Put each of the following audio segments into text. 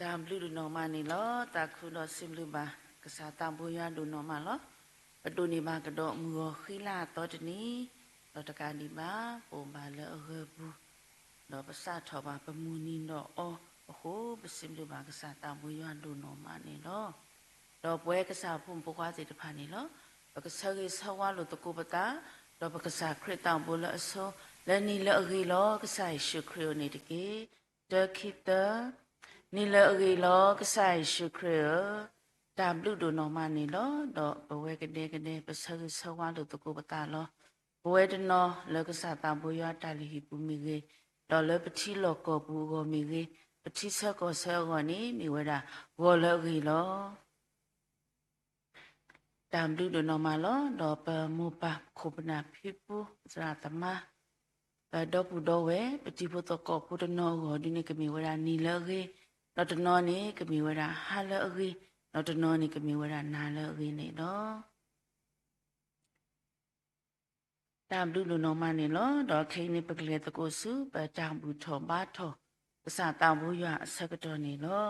tam blue no mani lo ta khu no sim lu ba ka sa tam bu ya do no ma lo ba do ni ba ka do mu khila to de ni lo ta ka ni ba po ba le he bu lo ba sa tho ba pa mu ni no o ho ba sim lu ba ka sa tam bu ya do no ma ni lo lo pwe ka sa phum po kwa se ta pha ni lo ba ka sa ge sa wa lo to ko ba ta lo ba ka sa khrit tam bu lo so le ni le ri lo ka sa shu khri ni de ke the keep the ni le ri lo ka sa shu khri ta blu do no ma ni lo do ba we ka de ba sa ge sa wa lo to ko ba ta lo ba we de no le ka sa tam bu ya ta li hi pu mi ge do le pa thi lo ko bu go mi ge pa thi sa ko sa go ni mi we da go le ri lo tam blu do no ma lo do pa mu pa ko pa na phi pu sa ta ma do pu do we pati pu to ko pu no go di ne ke mi wera ni le ge no to no ni ke mi wera ha le ge no to no ni ke mi wera na le ge ne no tam lu no ma ni lo do khe ni pe kle to ko su pa chang bu tho ba tho sa tam bu ya sa ka to ni lo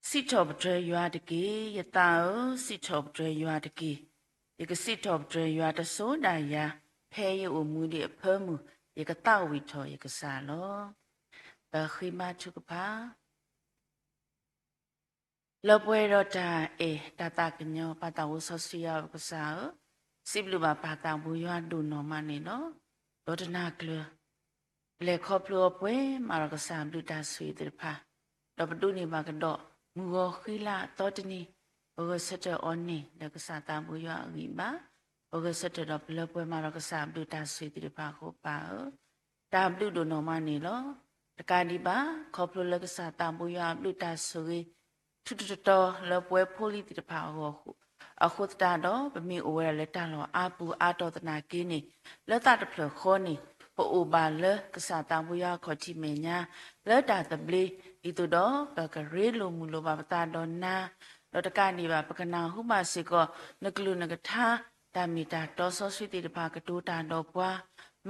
si tho ba tre ya de ke ya ta o si tho ba tre ya de ke ye ke si tho ba tre ya de so da ya phe ye o mu de phe mu ye ka ta wi tho ye ka sa lo ba khi ma chu ka pa lo pwe ro ta e ta ta ka nyo pa ta wo so si ya ka sa si blu ba pa ta bu ya do no ma ni no do ta na kle le kho plo pwe ma ra ka sa blu ta sui de pa do ba du ni ba ka do mu go khi la to ti ni o go sa ta on ni le ka sa ta bu ya ri ba o go sa ta do le pwe ma ra ka sa blu ta sui de pa ko pa ta blu do no ma ni loတကဒီပါခေါပလိုလကစားတံပူရလူတာဆိုရီထူထူတော်လပွဲဖိုလီတဖာဟောခုအခုတတော်ဗမီအိုဝဲလက်တန်လောအာပူအာတော်တနာကင်းနေလက်တတဖလခေါနေပိုအိုပါလကစားတံပူရခေါ်ချီမညာလက်တာတပလီဤတူတော်ဘကရေလိုမူလိုပါပတာတော်နာလောတကနေပါပကနာဟုမစေကောနကလူနကထာတာမီတာတော်ဆောဆွေတိတဖာကတိုးတာတော်ပွား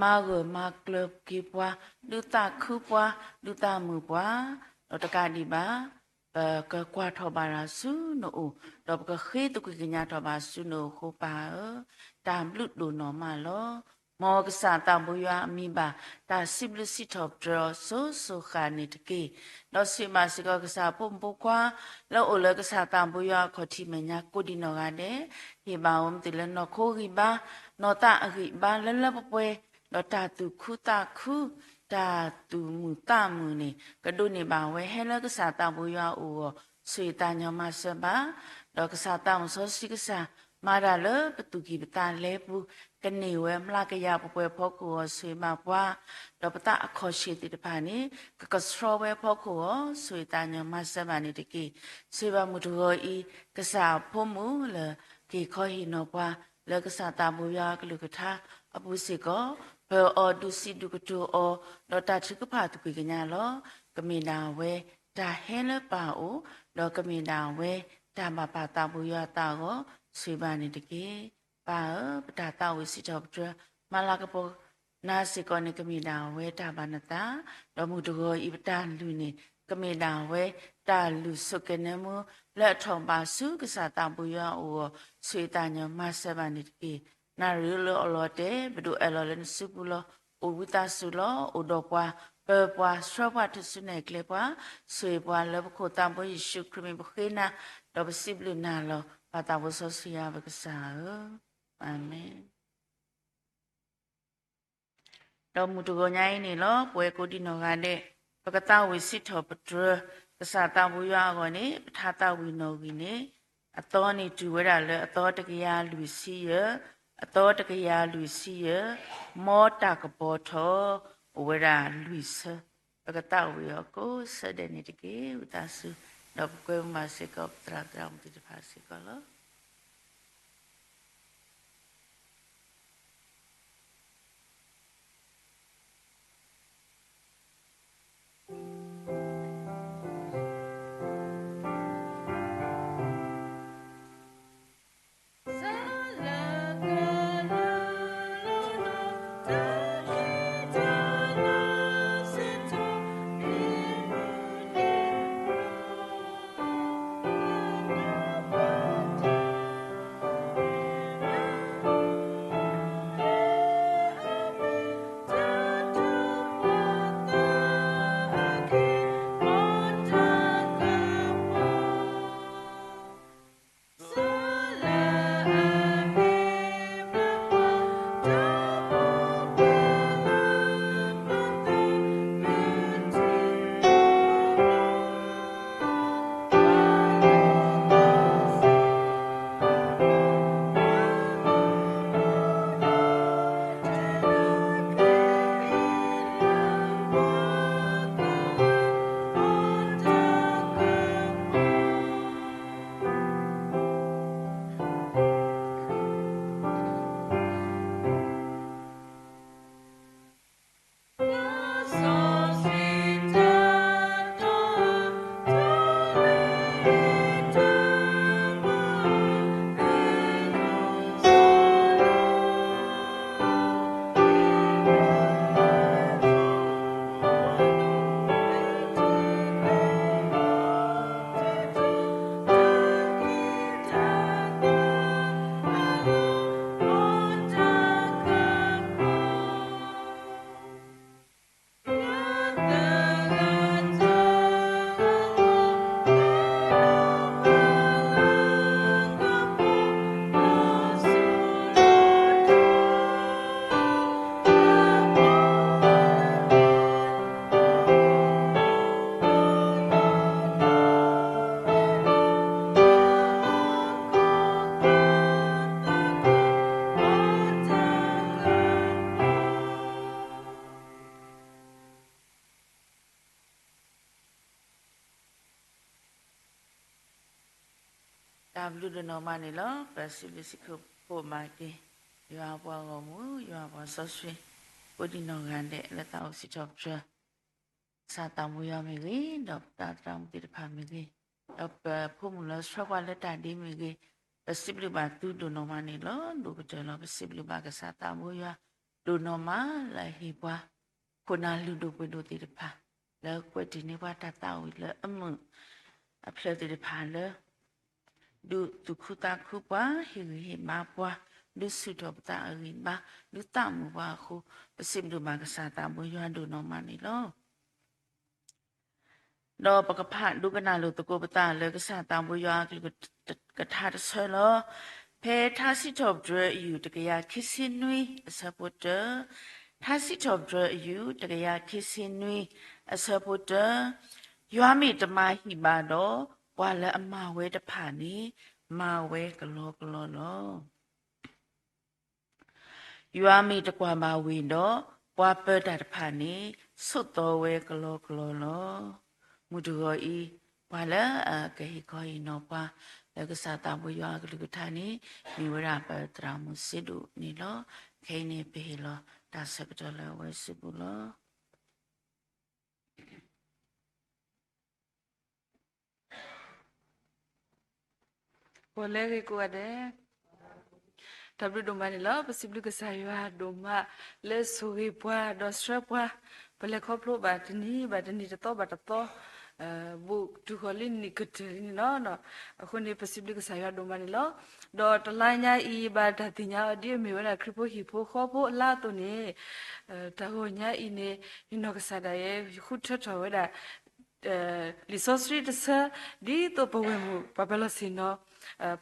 မာဂမာကလပ်ကိပွားလူတာခုပွားလူတာမူပွားတော့တကဒီပါကကွာထောပါရာစုနို့တော့ကခေတုကညာထောပါစုနို့ခိုပါတမ်လူဒိုနော်မလောမောကစားတံဘူယအမိပါတာစိဘလစီထောဒရဆိုခါနေတကေတော့စီမစကကစားပုံပကွာလောအိုလကစားတံဘူယခေါ်တိမညာကိုဒီနော်ကတဲ့ဟေဘာဝမ်တလနော်ခိုဂီပါနော်တာအဂီပါလလပပွဲတော့တာသူခုတာခုတာသူမူတာမူနေကဒုနေပါဝဲဟဲလကစားတံဘူယအိုဆွေတညမဆဘာတော့ကစားတံဆောစီကစားမာရလပတူကီပတာလဲဘူးကနေဝဲမလာကရပပွဲဖောက်ကိုဆွေမပွားတော့ပတာအခေါ်ရှိတိတဖာနေကစထရဝဲဖောက်ကိုဆွေတညမဆဘာနေတကီဆွေပါမှုတော်ဤကစားဖို့မူလကေခေါ်ဟီနောပွားလကစားတံဘူယကလူကထာအပူစီကောဘောအော်ဒုစီဒုကတိုအော်တော့တာချကဖာတကွေကညာလောကမေနာဝဲတာဟဲလပါအိုတော့ကမေနာဝဲတာမပါတဘူယတာကိုဆွေပါနေတကေပါပတာတာဝစီတော့ပြမလာကပေါ်နာစီကောနေကမေနာဝဲတာဘာနတာတော့မှုတကောဤပတာလူနေကမေနာဝဲတာလူစုကနေမလက်ထုံပါစုကစားတဘူယအိုဆွေတညမဆဘာနေတကေနာရီလောအလောတဲ့ဘဒူအလောလန်စုပူလောအိုဝီတာဆူလောအိုတော့ပွားပေပွားစရဘတ်ဆုနေကလေပွားဆွေပွားလဘခိုတံဘယေရှုခရစ်ဘခေနာတော့ပစိဘလနာလောပါတာဝဆောစီယာဘကဆာအာမင်တော့မူတကိုညိုင်းနေလောပွဲကိုဒီနောကတဲ့ပကတဝိစစ်ထောပဒရကစားတံဘူရွာကောနေပထာတဝိနောဂီနေအတော်နေတူဝဲတာလေအတော်တကရာလူစီရအတော်တကရာလူစီရမောတာကပေါ်ထောဝဲတာလူစပကတဝေကိုစတဲ့နေတကေဥတဆုတော့ကွယ်မစကောတရာတရာမတိဖာစကောလော လူဒနော်မနေလောပစီလစီခုပိုမာကေရွာပွားကမူရွာပွားဆော့ဆွေပုဒီနော်ကန်တဲ့လက်တောက်စီချော့ချာစာတမူရမေကြီးတော့တာတမ်တိဖာမေကြီးတော့ဖို့မလို့ဆော့ကွာလက်တန်ဒီမေကြီးပစီပလဘာတူဒနော်မနေလောလူကတော်လောပစီပလဘာကစာတမူရဒနော်မလာဟီပွားခုနာလူတို့ပွတို့တိဖာแล้วกวดนี่ว่าตาเต่าแล้วมึงอเพลติพาเลยดูตุคุตาคุปะหิมาปะดูสุดอบตาอินบะดูตามว่าคุปสิมดูมากษาตามบุญยานดูนอมานี่ลดอปกพะดูกนาลุตะโกปตาเลยกษาตามบุญยานกทาตเสลอเพทาสิจบดรอยู่ตะกยาคิสินุยสะปุตเตทาสิจบดรอยู่ตะกยาคิสินุยအစပုတ္တယွာမိတမဟိပါတော့ဘွာလည်းအမဝဲတဖာနေမဝဲကလောကလောလောယွာမိတကွာမဝီတော့ဘွာပတတဖာနေစွတ်တော်ဝဲကလောကလောလောမူတူရောဤဘွာလည်းကေဟိခေါ်ရင်တော့ဘွာလည်းကစားတာဘွာယွာကလူကထာနေမိဝရပတရာမုစစ်တို့နေလောခိနေပေလောဒါစကတော်လည်းဝဲစစ်ဘူးလောပေါ်လဲကိုရတယ်တဘဒိုမနီလာပစီဘလကဆာယွာဒိုမာလဲဆိုရီပွားဒေါ်စထပွားပလက်ခေါပလိုဘာတနီတော့ဘာတော့ဘူတူခလင်းနိကတနီနော်အခုနေပစီဘလကဆာယွာဒိုမနီလာဒေါ်တလိုင်းညာဤဘာတတိညာဒီမေဝနာခရပိုဟီဖိုခေါဖိုလာတုန်နေတဟိုညာဤနေနော်ကဆာဒရဲ့ခုထထော်ဝဲတာလီဆိုစရီတဆဒီတော့ပဝဲမှုပပလစင်နော်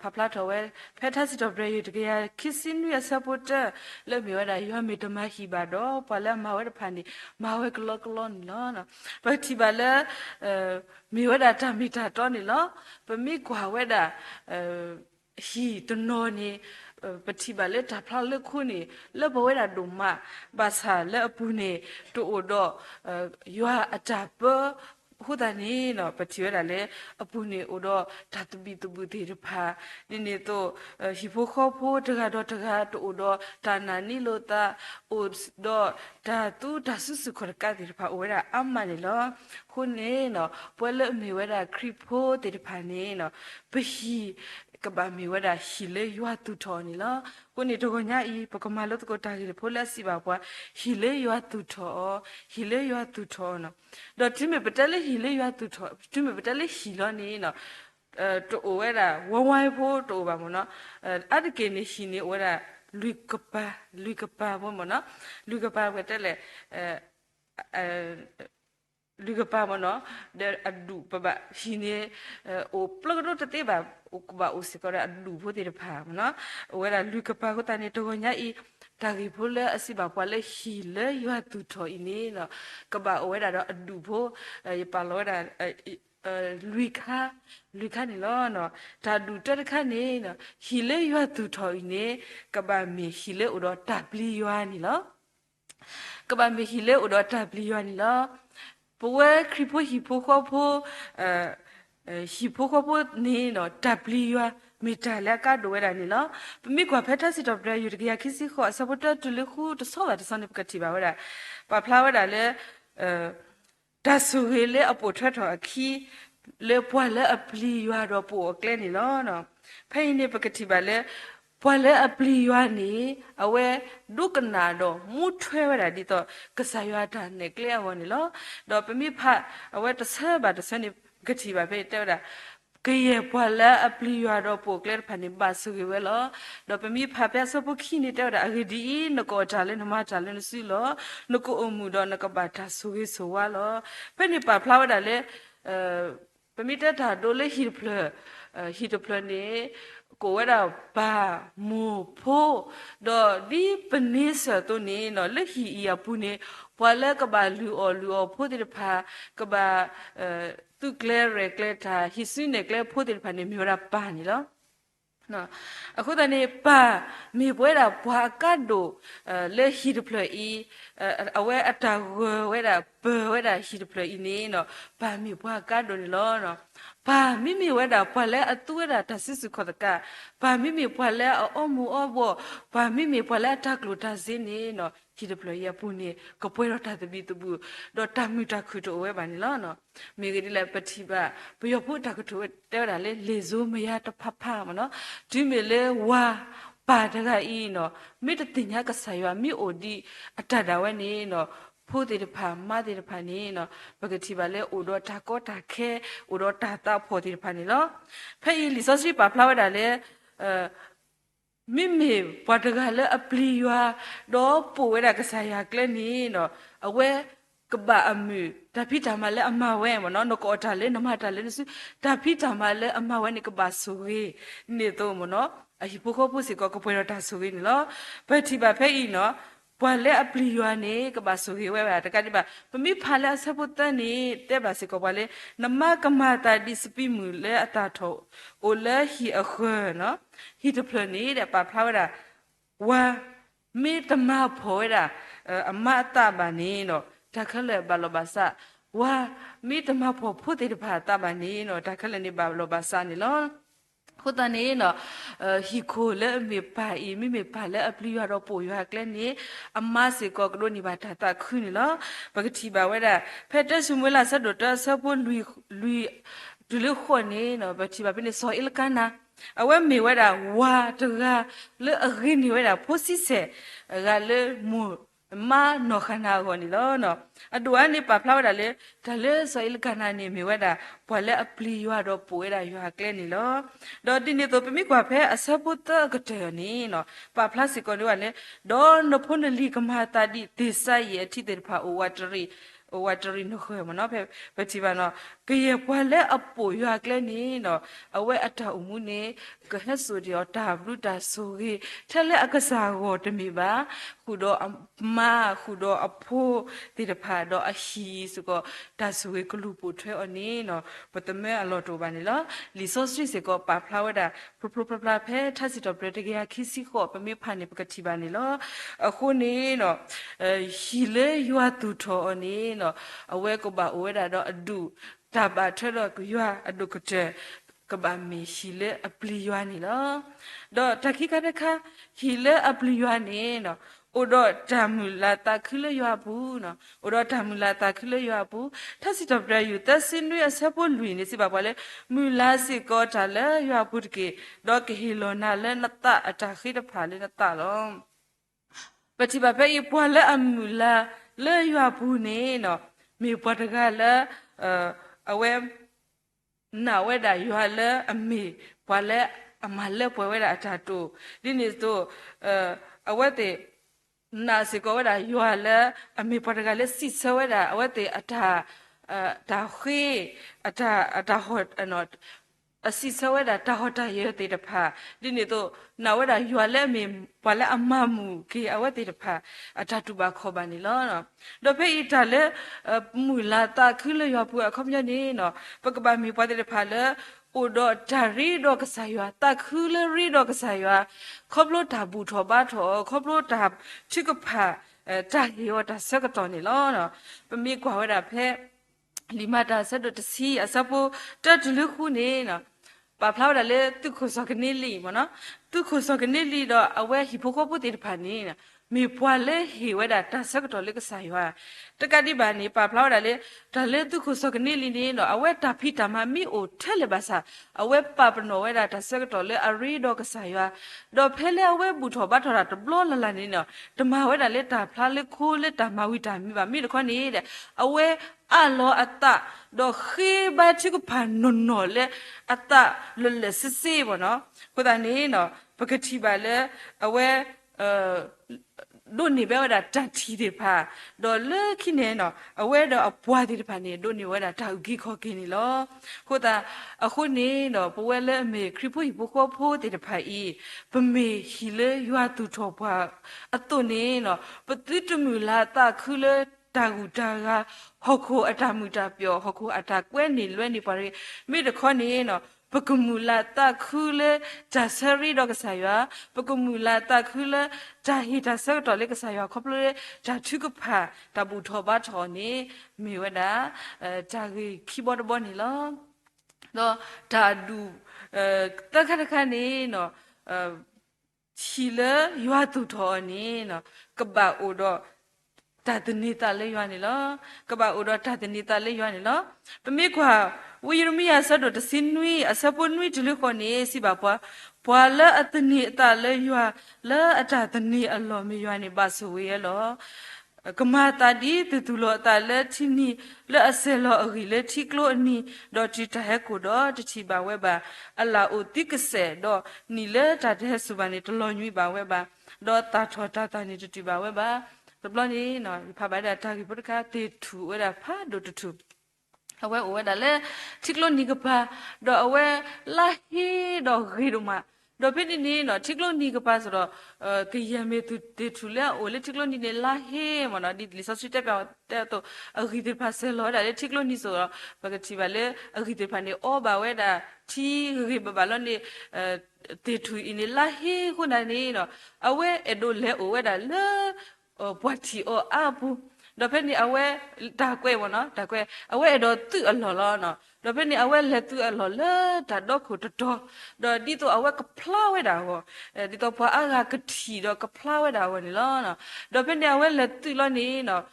ဖပလာတော်ဝဲဖက်ထက်စစ်တော်ဘရယူတကယ်ခစ်စင်းရဆပ်ပေါ်တလက်မြေဝဲရွာမီတမဟီဘာတော့ပလာမဝဲဖန်ဒီမဝဲကလောကလောနော်ပတိပါလဲမြေဝဲတာတမီတာတော့နေလောပမိကွာဝဲတာဟီတနော်နေပတိပါလေတာဖလာလက်ခုနေလက်ဘဝဲတာဒုမဘာသာလက်အပူနေတို့တော့ရွာအတာပဟိုတနေနော်ပတိရလေအပူနေဥတော့ဓာတပိတပုတိရဖာဒီနေတော့ဟိဖိုခေါဖိုတကတော့တူတော့တာနာနီလိုတာဥတော့ဓာတုဓာစုစုခရကတိရဖာဝဲတာအမနေလောခုနေနော်ပွဲလမေဝဲတာခရိဖိုတိရဖာနေနော်ဘဟီကဘာမီဝဲတာဟီလေရွာတူတော်နေလောကိုနေတော့ညာဤပကမာလို့တကိုတာကြီးဖိုလက်စီပါပွားဟီလေရွာတူတော်နော်တော့တိမေပတလေဟီလေရွာတူတော်တိမေပတလေဟီလောနေနော်တိုဝဲတာဝဝိုင်းဖို့တိုပါမနော်အဲ့ဒီကနေဟီနေဝဲတာလူကပါဘောမနော်လူကပါဝဲတက်လေလူကပါမနော်တဲ့အဒူပပဟီနေအိုပလကတော့တတဲ့ပါဥကပါဥစကရအဒူဖို့တဲ့ဖာမနော်ဝဲတာလူကပါကိုတနေတော့ညာဤတာဂီဖိုလေအစီပါပွားလေဟီလေရွာတူထော်ဤနေနော်ကပါဝဲတာတော့အဒူဖို့ရပါလောတာလူခါနေလောနော်ဒါဒူတက်ခါနေနော်ဟီလေရွာတူထော်ဤနေကပါမီဟီလေဥတော့တပလီရွာနေလောကပါမီဟီလေဥတော့တပလီရွာနေလောပဝဲခရိပိုဟီပိုခေါဖိုဟီပိုခေါဖိုနေနော်တပလီရွာမီတာလက်ကတော့ဝဲတာနေလောပမိကွာဖက်ထစစ်တော့ဘရယူတကရခစီခေါ်စပေါ်တတူလခုတဆောတာတဆောနေပကတိပါဝဲတာပဖလာဝဲတာလေဒါဆူဟေလေအပေါ်ထွက်တော်အခီလေပွာလေအပလီရွာတော့ပိုကလဲနေလောနော်ဖိနေပကတိပါလေပွာလေအပလီရွာနေအဝဲဒုကနာတော့မူထွဲဝဲတာဒီတော့ကဆာရွာတာနေကလဲဝနေလောတော့ပမိဖအဝဲတဆဘာတဆနေကတိပါပဲတဲ့တာကရဲ့ပွာလာအပလီရွာတော့ပိုကလဲဖာနေပါဆုဝဲလောတော့ပမိဖပြဆပုခိနေတဲ့တာအဂဒီနကောတာလဲနမတာလဲနစီလောနကိုအမှုတော့နကပါတာဆုဝဲဆိုဝါလောဖဲနေပါဖလာဝတာလဲပမိတတာဒိုလေဟီပလနေကိုဝဲတာဘာမူဖိုးတော့ဒီပနေစတော့နေနော်လက်ဟီအပူနေဘွာလကဘာလူအောဖိုးတဲ့ဖာကဘာသူကလဲရကလဲတာဟီစင်းနေကလဲဖိုးတဲ့ဖာနေမျိုးရပါနေလောနော်အခုတည်းပါမေပွဲတာဘွာကတ်တို့လက်ဟီဒပလီအဝဲအတာဝဲတာဘဝဲတာဟီဒပလီနေနော်ပါမေဘွာကတ်တို့နေလောနော် bà mì mì vậy đã bà lẽ ở tuổi đã ta sĩ sự khó cả bà mì mì bà lẽ ở ôm mu ôm bo bà mì mì bà lẽ ta kêu ta xin nè nó khi được lời yapun nè có bơi ra ta bị tụ bu đó ta mi ta khử trộn vậy bà nè lo nó mi cái đi lại bắt thi bà bây giờ phụ ta khử trộn đeo đã lên lê zoom mày ya ta pha mà nó chứ mi lê wa bà ta cái ý nó mi ta tin nhá cái sai wa mi odi ta đã vậy nè nóผู้ติดพันมาติดพันนี้เนาะปกติบาเลอุดรทาก็ทาแค่อุดรทาตาพอติดพันนี้เนาะเพื่อลิซอสิปาพลาวดาเลมิมีปัตกาเลอปลีวาดอปูเวดากษายากเลนี้เนาะเอาเวกบะอมือตาพี่ตามาเลอมาเวมเนาะนกอตาเลนมาตาเลนสุตาพี่ตามาเลอมาเวนี่กบะสุเวนี่โตมเนาะอะฮิปโคปุสิก็กปวยตาสุเวนี่เนาะเพื่อที่บาเพื่ออีเนาะပွာလဲအပလီယွာနေကဘာဆိုခေဝဲပါတကတိပါပမိဖာလာဆပုတ္တနေတဲ့ပါစေကပွာလဲနမကမတာဒီစပိမူလဲအတာထောအိုလဲဟီအခွနော်ဟီတပလနေတဲ့ပါဖလာဝတာဝါမေတမဖောရအမတပါနေနော်တခလဲဘလောဘာစာဝါမေတမဖောဖို့တဲ့ပါတပါနေနော်တခလဲနေဘလောဘာစာနေလောခုတနေနော်ဟီခိုလဲမေပါအီမေပါလဲအပလီရတော့ပိုရကလဲနေအမစေကောကလို့နေပါတာခွနေလောပကတိပါဝဲတာဖက်တက်စုမလာဆက်တော့ဆပ်လူဒူလခွနေနော်ပတိပါပြနေစောအလကနာအဝဲမေဝဲတာဝါတကလဲအခင်းနေဝဲတာဖိုးစစ်စေကလဲမူမာနောခနာကိုနီလောနော်အတူအနေပါဖလာဝတာလေဒါလေဆိုအလကနာနေမြဝတာဘွာလေအပလီရွာတော့ပွေတာရွာကလဲနီလောတော့ဒီနေတော့ပမိကွာဖဲအစပုတကတဲ့နီနော်ပါဖလာစီကိုနေဝလေဒေါ်နဖုန်လီကမာတာဒီဒေဆိုင်ရဲ့ထိတဲ့ဖာအိုဝါတရီဝါတရီနှခွေမနော်ဖဲပတိပါနော်ကရေဘွာလေအပူရွာကလဲနီနော်အဝဲအထောက်မှုနေကဟက်ဆိုဒီယောတာဘလူတာဆိုကြီးထဲလေအကစားကိုတမီပါခုတော့မာခုတော့အဖိုးတိတဖာတော့အဟီဆိုတော့ဒါဆိုကလူပိုထွဲအနည်းနော်ပတမဲအလော်တိုပါနေလားလီဆိုစရီစကပါဖလာဝဒါပပပပဖဲထစီတော့ပရတကရခီစီခောပမေဖာနေပကတိပါနေလားအခုနေနော်ဟီလေရွာတူထောအနည်းနော်အဝဲကပါအဝဲတာတော့အဒူတပါထွဲတော့ရွာအဒုကတဲ့ကဘာမီဟီလေအပလီယွာနီလောတော့တခိကတခါဟီလေအပလီယွာနီနော်အိုတော့ဓမ္မလာတာခလရွာဘူးနော်အိုတော့ဓမ္မလာတာခလရွာဘူးထစီတော့ပြယူတစင်းရဆက်ဖို့လူနေစီပါပါလေမူလာစီကောတာလေရွာဘူးတကေတော့ကဟီလိုနာလေနတအတာခိတဖာလေနတလောပတိပါပဲပွာလေအမူလာလေရွာဘူးနေနော်မေပတကလေအဝဲနာဝဲတာရွာလေအမေပွာလေအမလေပွာဝဲတာအတာတူဒီနေတော့အဝဲတဲ့နာစီကောဝဲတာရွာလေအမေပတကလေစစ်ဆဝဲတာအဝဲတဲ့အတာဒါခေအတာဟော့နော်အစီဆဝဲတာတာဟော့တာရဲတဲ့တဖာဒီနေတော့နာဝဲတာရွာလေအမေပွာလေအမမှုကေအဝဲတဲ့တဖာအတာတူပါခေါ်ပါနေလောနော်တော့ဖေးတာလေမူလာတာခလရွာပူအခမညနေနော်ပကပမီပွာတဲ့တဖာလေအိုတော့ဒါရီတော့ကစားရွာတခုလရီတော့ကစားရွာခေါပလို့တာဘူးထောပါထောခေါပလို့တာချစ်ကဖာတာရောတာစကတော်နေလောနော်ပမိကွာဝဲတာဖဲလီမတာဆက်တော့တစီအစပိုတတ်လူခုနေနော်ပါဖလာဝလေတုခုစကနေလီမနော်တုခုစကနေလီတော့အဝဲဟီဖိုကိုပုတေဖာနေနော်မေပွာလေဟီဝဲတာတဆကတော်လေကဆိုင်ရွာတကတိပါနေပါဖလာလေဒါလေတုခုစကနေလီနေနော်အဝဲတာဖိတာမမီအိုထဲလေပါစာအဝဲပပနောဝဲတာတဆကတော်လေအရီတော့ကဆိုင်ရွာတော့ဖဲလေအဝဲဘူးထောပါထောတာတဘလောလလနေနော်ဓမ္မဝဲတာလေတာဖလာလေခိုးလေတာမဝိတာမိပါမိတခွနေတဲ့အဝဲအလောအတတော့ခေဘာချကဖာနွန်နော်လေအတလလစစ်စီဘောနော်ခုတနေနော်ပကတိပါလေအဝဲဒုန်နေပဲဝဒတတီဒီဖာဒေါ်လခိနေနော်အဝဲတော့အပွားဒီဖာနေဒုန်နေဝဒတောက်ဂီခေါ်ကင်းနီလောခုတာအခုနေနော်ပဝဲလဲအမေခရဖူဘခေါ်ဖိုးဒီဖာဤပမေဟီလေရွာတူထောပွားအတုနေနော်ပတိတမူလာတာခူလေတာဂူတာကဟောခိုအတာမူတာပြောဟောခိုအတာကွဲနေလွဲနေပါရီမိတခေါနေနော်ပကမူလာတာခူလေဂျာဆရီတော့ကစားရပကမူလာတာခူလေဂျာဟီတာဆက်တော်လေကစားရခေါပလေဂျာထုကဖာတဘူထောဘာထောနေမေဝဒဂျာဂီခီဘော့ဘောနေလော တော့ဒါဒူတခါတခါနေနော်ချီလရွာသူတော်နေနော်ကပအိုတော့တာတနေတာလေးရွာနေလောကပအိုတော့တာတနေတာလေးရွာနေလောပမေကွာဝီရမီယာဆတ်တော့တစင်နွီအစပွန်နွီတလူခေါနေစီပါပွားဘွာလအတနေတာလေးရွာလဲအတာတနေအလောမရွာနေပါဆိုဝေရလောကမာတာဒီတူလောတာလက်ချီနီလက်အစဲလောအဂီလက်ချီကလိုအနီဒေါ်တီတဟဲကိုတော့တချီပါဝဲပါအလာအိုတိကဆဲတော့နီလက်တာတဲ့ဆူပါနေတလောညွိပါဝဲပါတော့တာထောတာတာနေတူပါဝဲပါတပလနေနော်ဖာပါတာတာကိပတကတေထူဝဲတာဖာဒိုတူအဝဲဝဲဒါလေချီကလိုနီကပါတော့အဝဲလာဟီတော့ဂီဒမတော့ပြင်းနေနော်ချီကလိုနီကပါဆိုတော့ကရမေတူတေထူလဲအိုလေချီကလိုနီနေလာဟေမနော်ဒီလီဆော့စီတက်ပြောတဲ့တော့အဂီတေပါဆဲလောဒါလေချီကလိုနီဆိုတော့ဘကချီပါလေအဂီတေပါနေအော်ဘာဝဲဒါချီဂီဘဘာလောနေတေထူအင်းလာဟေခုနာနေနော်အဝဲအဒိုလဲအိုဝဲဒါလဲဘွာတီအော်အပူတော့ဖက်နေအဝဲဒါကွဲပေါ့နော်ဒါကွဲအဝဲတော့သူ့အလော်လောနော်တော့ဖက်နေအဝဲလက်သူ့အလော်လဲဒါတော့ခုတော့ဒီတော့အဝဲကဖလာဝဲတာဟောဒီတော့ဘွာအားကတီတော့ကဖလာဝဲတာဟောနေလောနော်တော့ဖက်နေအဝဲလက်သူ့လောနေနော်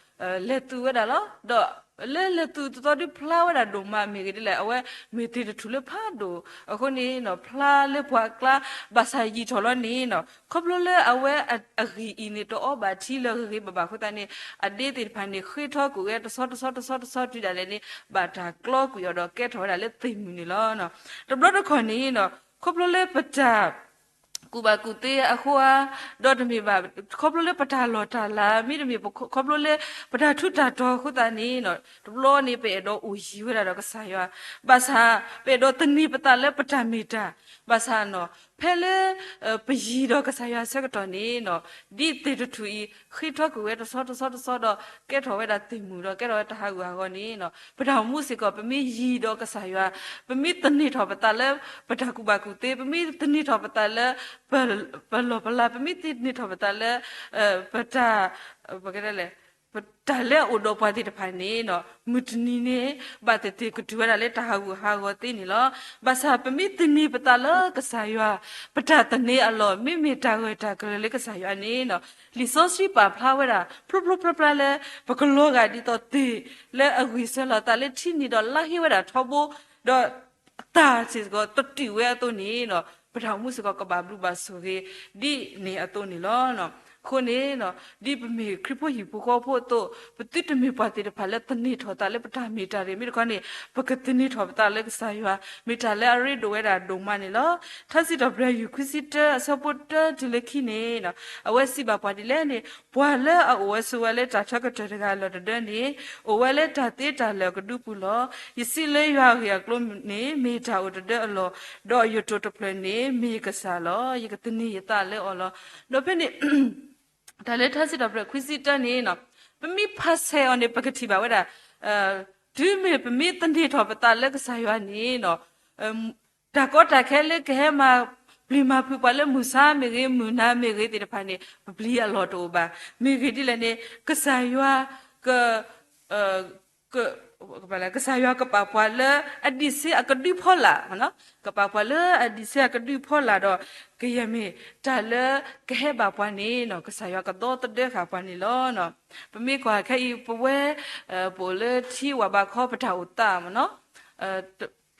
လက်သူ့ဝဲတာလောတော့လဲသူတော်ဒီဖလာဝဲတာဒိုမမေကဒီလေအဝဲမေတီထူလေဖာဒိုအခုနေနော်ဖလာလေဘွာကလာဘာဆိုင်ကြီးထော်လောနေနော်ခပ်လို့လေအဝဲအဂီအင်းတော့အဘာချီလဂီဘဘာခုတနေအဒေတိဖန်နေခိထောကူရဲ့တဆော့တူတယ်လေနေဘာတာကလော့ကူရတော့ကဲထော်တာလေသိမနေလောနော်တဘလတော့ခွန်နေနော်ခပ်လို့လေပတာကူဘာကူတေအခုဟာဒေါ်တမီဘာခေါပလိုလေပတာလော်တာလာမိတမီခေါပလိုလေပတာထုတာတော့ခုတနီနော်ဒဘလောနေပေတော့ဦးယူရတော့ကဆာရဘာသာပေတော့တနီပတာလေပတာမီတာဘာသာနော်ဖဲလေပရီတော့ကဆာရဆက်တော့နေနော်ဒီတေတူဤခိထောကူရဲ့တဆော့တော့ကဲထော်ဝဲတာတင်မှုတော့ကဲတော့တဟာကူဟာကောနေနော်ပတာမှုစစ်ကောပမီရီတော့ကဆာရပမီတနီထော်ပတာလေပတာကူဘာကူတေပမီတနီထော်ပတာလေဘလောဘလာပမီတိနေထော်ပတာလေပတာဘကရဲလေပတာလေအိုဒိုပါတိတဖိုင်နေနော်မူတနီနေဘာတတေကတူရလေတဟာကူဟာကောတိနေလောဘာသာပမီတနီပတာလေကဆာယပတာတနေအလောမိမိတာဝဲတာကလေကဆာယနေနော်လီဆိုစီပါဖလာဝဲတာပရလေဘကလောကဒီတော့တေလေအဝီဆလာတာလေချီနေတော့လာဟိဝဲတာထောဘောတော့တာစစ်ကောတတိဝဲတော့နေနော်ပထမုစကကဘာဘလူဘာဆိုရေဒီနေအတော့နေလောနော်ခုနေနော်ဒီပမေခရပိုဟီပကောဖို့တော့ပတိတမေပါတိတဖာလက်တနေထောတာလက်ပတာမီတာရေမိကောနေပကတနေထောတာလက်ဆာယွာမီတာလက်အရီဒိုဝဲတာဒုံမနေလောထစီတော့ဘရယူခစီတာဆပ်တာဒီလက်ခိနေနော်အဝဲစီပါပါဒီလဲနေဘွာလဲအဝဲဆူဝဲလဲတာချက်ကတတကလော်တဲ့နေအဝဲလဲတာတေးတာလဲကဒူပူလောယစီလဲရွာရကလုံးနေမီတာဥတတဲ့အလောဒေါ်ယူတိုတပလနေမီကစားလောယကတနေရတာလဲအော်လောတော့ဖနေဒါလည်းထားစစ်တော့ပြခွစီတန်နေနော်ပမိဖတ်ဆဲအောင်နေပကတိပါဝဲတာဒီမေပမိတန်တီထောပတာလက်ကစားရနေနော်ဒါကောတာခဲလေခဲမှာဘလီမာဖူပါလေမူဆာမေရေမူနာမေရေတိတဖာနေဘလီအလောတိုပါမေရေတိလည်းနေကစားရကဘာလဲကစားရကပပွားလေအဒီစီအကဒူဖောလာနော်ကပပွားလေအဒီစီအကဒူဖောလာတော့ကရမေတာလေကဟဲဘာပွားနေနော်ကစားရကတော့တတဲ့ခါပွားနေလောနော်ပမေကွာခဲပဝဲပိုလေချီဝဘာခောပထာဥတာမနော်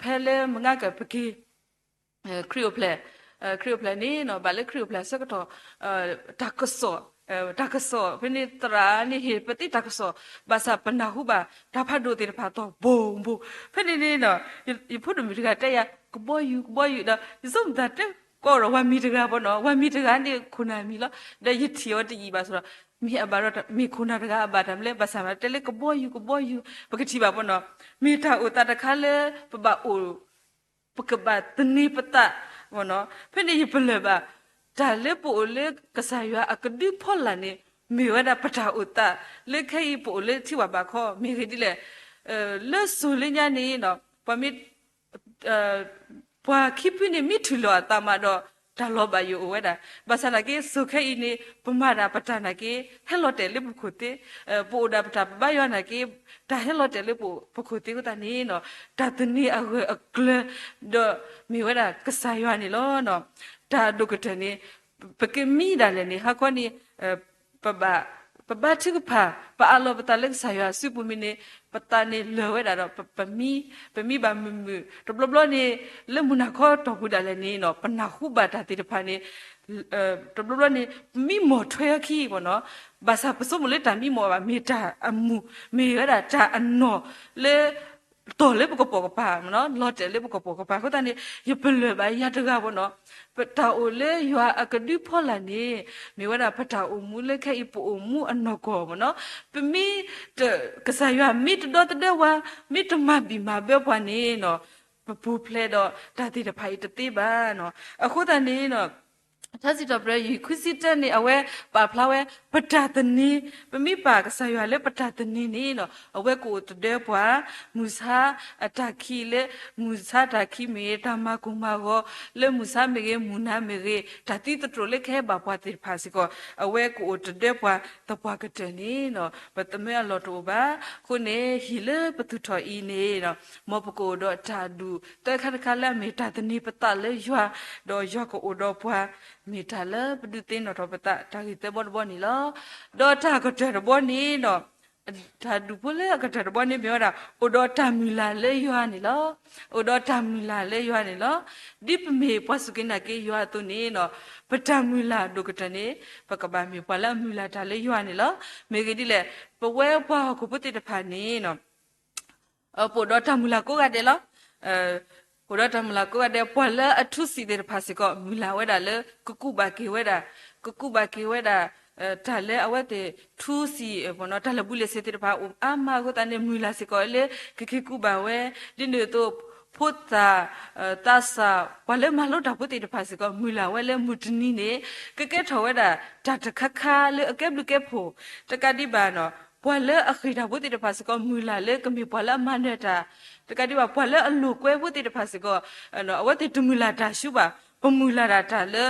ဖဲလေမငါကပကီခရီယိုပလက်နေနော်ဘာလေခရီယိုပလက်စကတော့ဒါကဆောဒါကဆောဖနေတရာနေဟေပတိဒါကဆောဘာသာပနာဟုဘာဒါဖတ်ဒိုတေဖတ်တော့ဘုံဘုဖနေနေနော်ယဖို့မီတကတဲ့ရကဘောယူဒါစုံတဲ့ကောရဝမီတကဘောနော်ဝမီတကနေခုနာမီလားဒါယတီယောတီပါဆိုတော့မီအဘာတော့မီခုနာတကအဘာတမ်လဲဘာသာမတဲလေကဘောယူပကတိပါဘောနော်မီတာဥတာတခါလေပပအိုပကဘတ်နိပတာဘောနော်ဖနေယပလေပါဒါလေပိုလေကစားရအကဒီဖော်လာနေမေဝဒပတာဥတာလေခေပိုလေတိဝဘာခောမေခေဒီလေလေဆူလညာနေနော်ပမစ်ပွာခိပနေမိထူလောတာမတော့ ဒါလောပါယိုဝဲတာဘာသာနာကေစုခဲအင်းနေပမာတာပတနာကေဟဲလော်တယ်လေပခုတေပိုဒါပတာဘာယောနာကေဒါဟဲလော်တယ်လေပခုတေကိုတနေနော်ဒါတနေအကလဒမီဝဲတာကဆာယောနေလောနော်ဒါဒုကတနေပကမီဒါလည်းနေဟာခွနီပဘာတိကပါအလောပတလက်ဆာယောစုပမီနေပတနေလောဝဲတာတော့ပမီဘာမမတဘလနေလေမနာခေါ်တော့ဘူးဒါလည်းနေနော်ပနာခုဘာတာတိတဖာနေတဘလနေမိမောထွေခီဘောနော်ဘာသာပစုမလေတမိမောပါမေတာအမှုမေရတာတာအနော်လေတော်လေပကပကပါမနော်လော်တယ်လေပကပကပါခတန်နေရပလွယ်ပါရတကဘောနော်ပတာအိုလေရွာအကဒူဖော်လာနေမေဝဒပတာအိုမူလေခဲအပအိုမူအနော်ကောမနော်ပမီတကဆာရွာမိတတော့တဲ့ဝါမိတမဘီမဘေဖွာနေနော်ပူဖလေတော့တာတိတဖိုင်တတိပါနော်အခုတန်နေနော်ถ้าสิตอบเลยคุสิตนี่เอาไว้ปาพลาเว้ปตาตนีปมีปากสายว่าเลปตาตนีนี่เนาะเอาไว้กูตเดปวามุสาอตาคีเลมุสาตาคีเมตามากุมาโกเลมุสาเมเกมุนาเมเกตาติตโตเลแค่บาปวาติภาสิโกเอาไว้กูตเดปวาตปวากตนี่เนาะปตเมอลอโตบาคุเนหิเลปตุทออีนี่เนาะมอปโกดอตาดูตะคันคาละเมตาตนีปตาเลยัวดอยอโกโอดอปวามีทาเลปดุตินอทอปตะทากิเตบอนนี่ลอดอทากะเตบอนนี่เนาะทาดูพเลกะเตบอนนี่เมียวดาโอดอตามิลาเลยัวนี่ลอโอดอตามิลาเลยัวนี่ลอดิปเมปวสุกินาเกยัวตุนี่เนาะปตามิลาดุกะตะนี่ปะกะบามีปวละมิลาทาเลยัวนี่ลอเมเกดิเลปเวปวกุปติตะพานี่เนาะปดอตามิลาโกกะเดลอကိုရတမလာကိုရတဲ့ပွာလာအထုစီတဲ့ဖာစီကမူလာဝဲတာလေကုကုဘာကေဝဲတာဒါလေအဝဲတဲ့ထူစီဘောနော်ဒါလဘူးလေစေတဲ့ဖာအမကိုတန်နေမူလာစီကလေကိကုဘာဝဲဒီနေတော့พุทธาตัสสะว่าเลยมาโลดาพุทธิตภาสิก็มุลาเวเลยมุตนีเนี่ยเกถวดาจัดคัๆเลยเก็บลูกเก็บโผตะกะดิบาเนาะပွာလဲအခီတာဘုတိတဖာစကောမူလာလေကမီပွာလဲမန္တတာတကတိပါပွာလဲအလူကွဲဘုတိတဖာစကောနော်အဝတိတမူလာတာရှုပါပမူလာတာလေ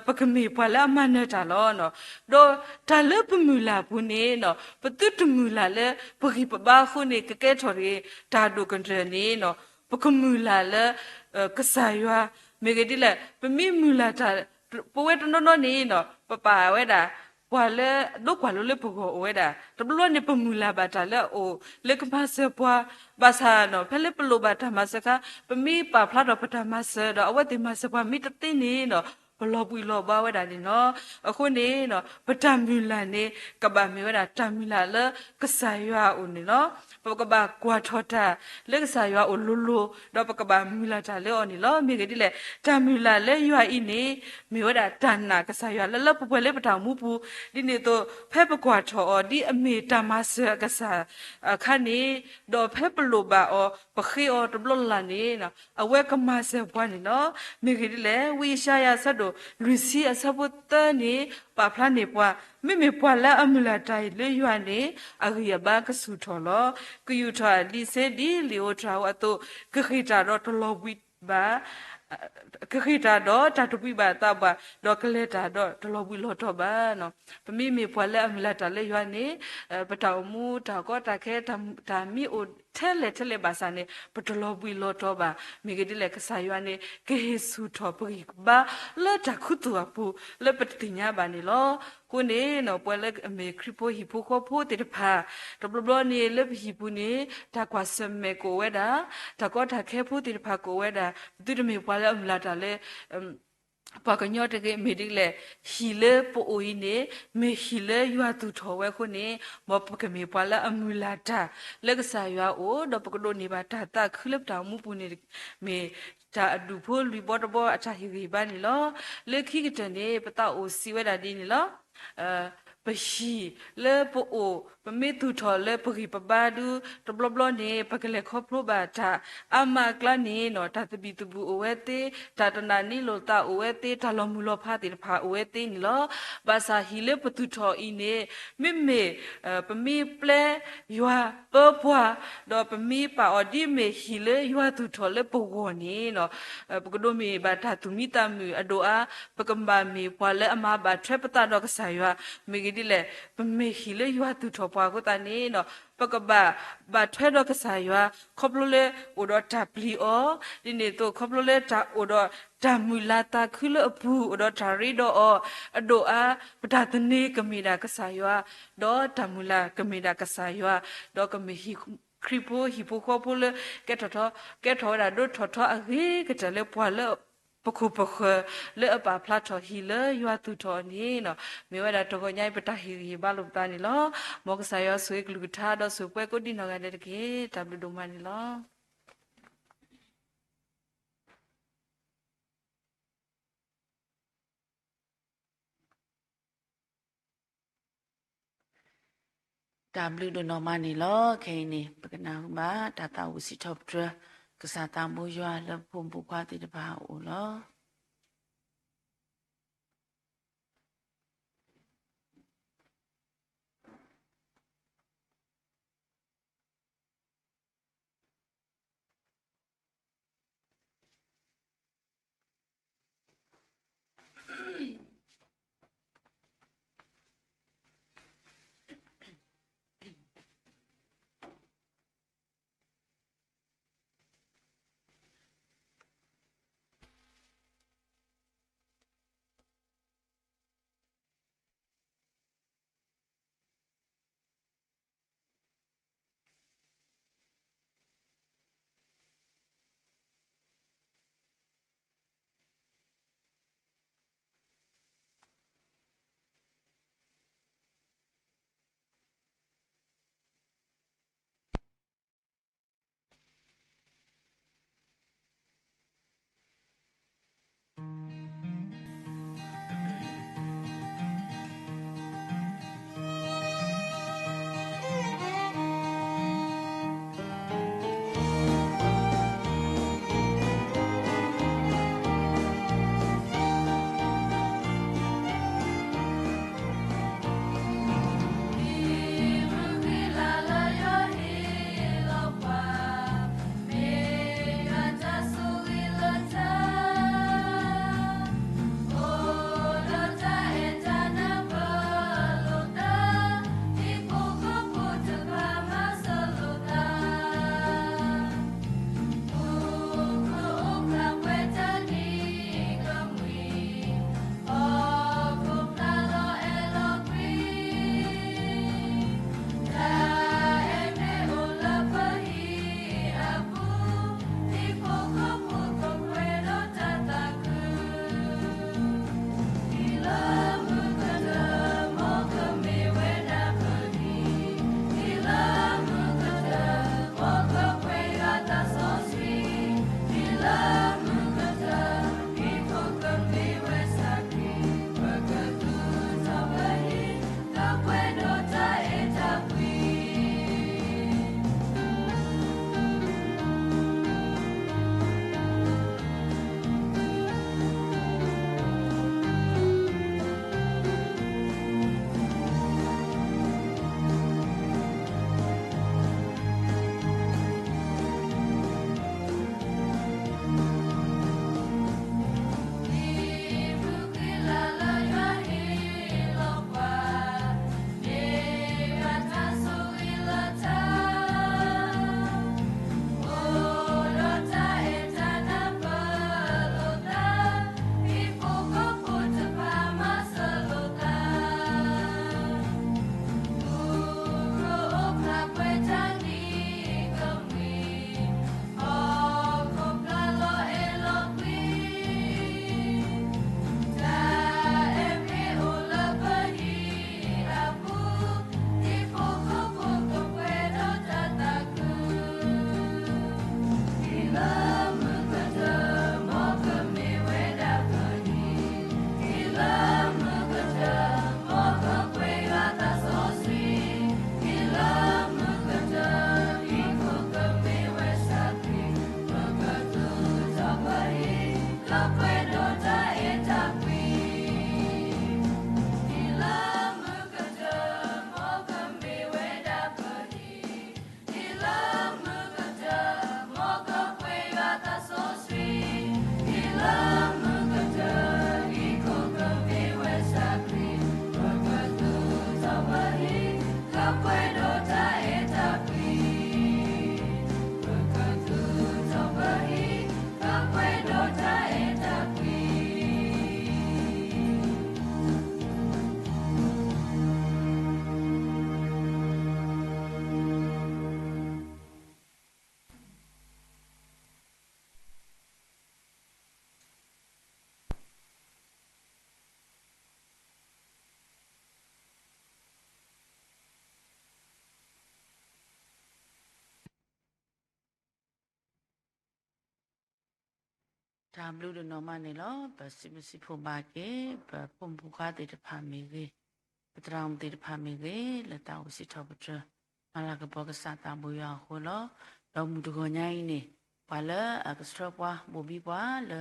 ပကမီပွာလဲမန္တတာလောနော်တော့တာလေပမူလာဘူးနေနော်ပတုတမူလာလေပခိပဘာခုနေကကဲထော်ရီတာဒုကန်တနေနော်ပကမူလာလေကဆာယွာမေဂတိလေပမီမူလာတာပဝဲတနော်နေနော်ပပါဝဲတာပွာလဲဒုကွာလို့လေပကိုဝဲတာတဘလို့နေပမူလာပါတာလဲအိုလေကမဆပွာဘာသာနော်ဖဲလေပလိုပါတာမစကပမီပါဖလာတော့ပတာမဆတော့အဝတ်တိမဆပွာမိတသိနေနော်ဘလောပူလောပါဝဲတာနေနော်အခုနေနော်ပတမူလာနေကဘာမီဝဲတာတမူလာလဲကဆာရွာဦးနေနော်ပကဘာကွာထောတာလေကဆာရွာဦးလူလူတော့ပကဘာမူလာတာလေအော်နေလောမိကတိလေတမူလာလေရွာဤနေမီဝဲတာတန်နာကဆာရွာလဲလဲပပွဲလေပတာမူပူဒီနေတော့ဖဲပကွာထောအော်ဒီအမေတမဆကဆာခါနေတော့ဖဲပလိုပါအော်ပခေအော်တဘလလာနေနော်အဝဲကမဆပွားနေနော်မိကတိလေဝိရှာယဆတ်လူစီအစပုတနေပါဖလာနေပွားမေပွားလာအမလာတိုင်လေရွာနေအဂိယဘာကဆူထော်လောကယူထာဒီစေဒီလီယိုထာဝတုကခိတာတော့တလောဝိဘာကခိတာတော့တတုပိဘာတဘာတော့ကလေတာတော့တလောဝိလောတော့ဘာနော်ပမိမေပွားလာအမလာတလေရွာနေပတောင်မူတာကောတာခဲတာမီအိုထဲလေဘာစာနေပတလောဝီလောတော့ပါမိဂဒီလေကဆာယွာနေကေဆူထောပိဘာလာတခုတူအပူလေပတိညာဘာနေလောကိုနေနော်ပွဲလေအမေခရီပိုဟီပိုကိုပိုတေတဖာတဘလနေလေဟီပူနေတာကွာစမေကိုဝဲတာတကောတာခဲဖူတေတဖာကိုဝဲတာသူတမေပွားလေအမလာတာလေပကညောတကေမေဒီလေဟီလေပိုအိုင်းနေမေဟီလေယွာတူထောဝဲခုနေမောပကမေပွာလာအမူလာတာလက်ကဆာယွာအိုဒပကဒိုနေပါတာတာခလပ်တာမူပူနေမေတာအဒူဖိုလီဘောတဘောအချာဟီဝီဘာနီလောလက်ခိကတနေပတာအိုစီဝဲတာဒီနီလောပ ปชีเลปโอปมิตุทอเลปกิปบาดูตบลบลเนปะกะเลครอบครัวบาทาอามากลาเนเนาะตาตบิตุบูโอเวเตตาตนานิโลตาโอเวเตตาลอมูลพาติพาโอเวเตนี่ลอบาซาฮิเลปตุทออีเนมิเมปมิเปลยัวเปปัวดอปมิปาออดิเมฮิเลยัวตุทอเลปวอนี่เนาะปกโดเมบาทาตุมิตามืออโดอาปกมบามีปวาเลอมาบาเทรปตาดอกสายว่ามีกิดิเลปมิฮิเลยัวตุทอปวาก็ตานี่เนาะปกบาเทรดอกสายว่าคบโลเลอุดอตาปลีอดิเนโตคบโลเลตาอุดอตามุลาตาคุเลอปูอุดอตาริดออโดอาปตาตเนกมีดากสายว่าดอตามุลากมีดากสายว่าดอกมีฮิคริโปฮิโปโคโปเลแกทอดาโดทออะเฮกะจะเลปวาเลปคุปคเลอปาพลาทอฮีเลยัวตุทอนี่เนาะมีว่าดาตก็ใหญ่ปตาฮีบาลุตานี่ลอมอกสายอสวยกลุทาดอสุเปก็ดินอกันเดเกตับดูมานี่ลอ W ဒနော်မနီလောခိနေပကနာဟုမာတာတာဝစီထော့ဒရကစားတမိုးရွာလဖုန်ပူခွာတိတပါဦးလော ပ ဒါဘလူးနော်မနေလောပစီပစီဖို့ပါကေပပုံပူကားတဲ့ဖာမီကေပတရာမတဲ့ဖာမီကေလက်တောက်စီထောပထမလာကဘောကစားတာဘူရဟိုလောတော့မူတကောညိုင်းနေပါလအကစထပွားဘူဘီပွားလ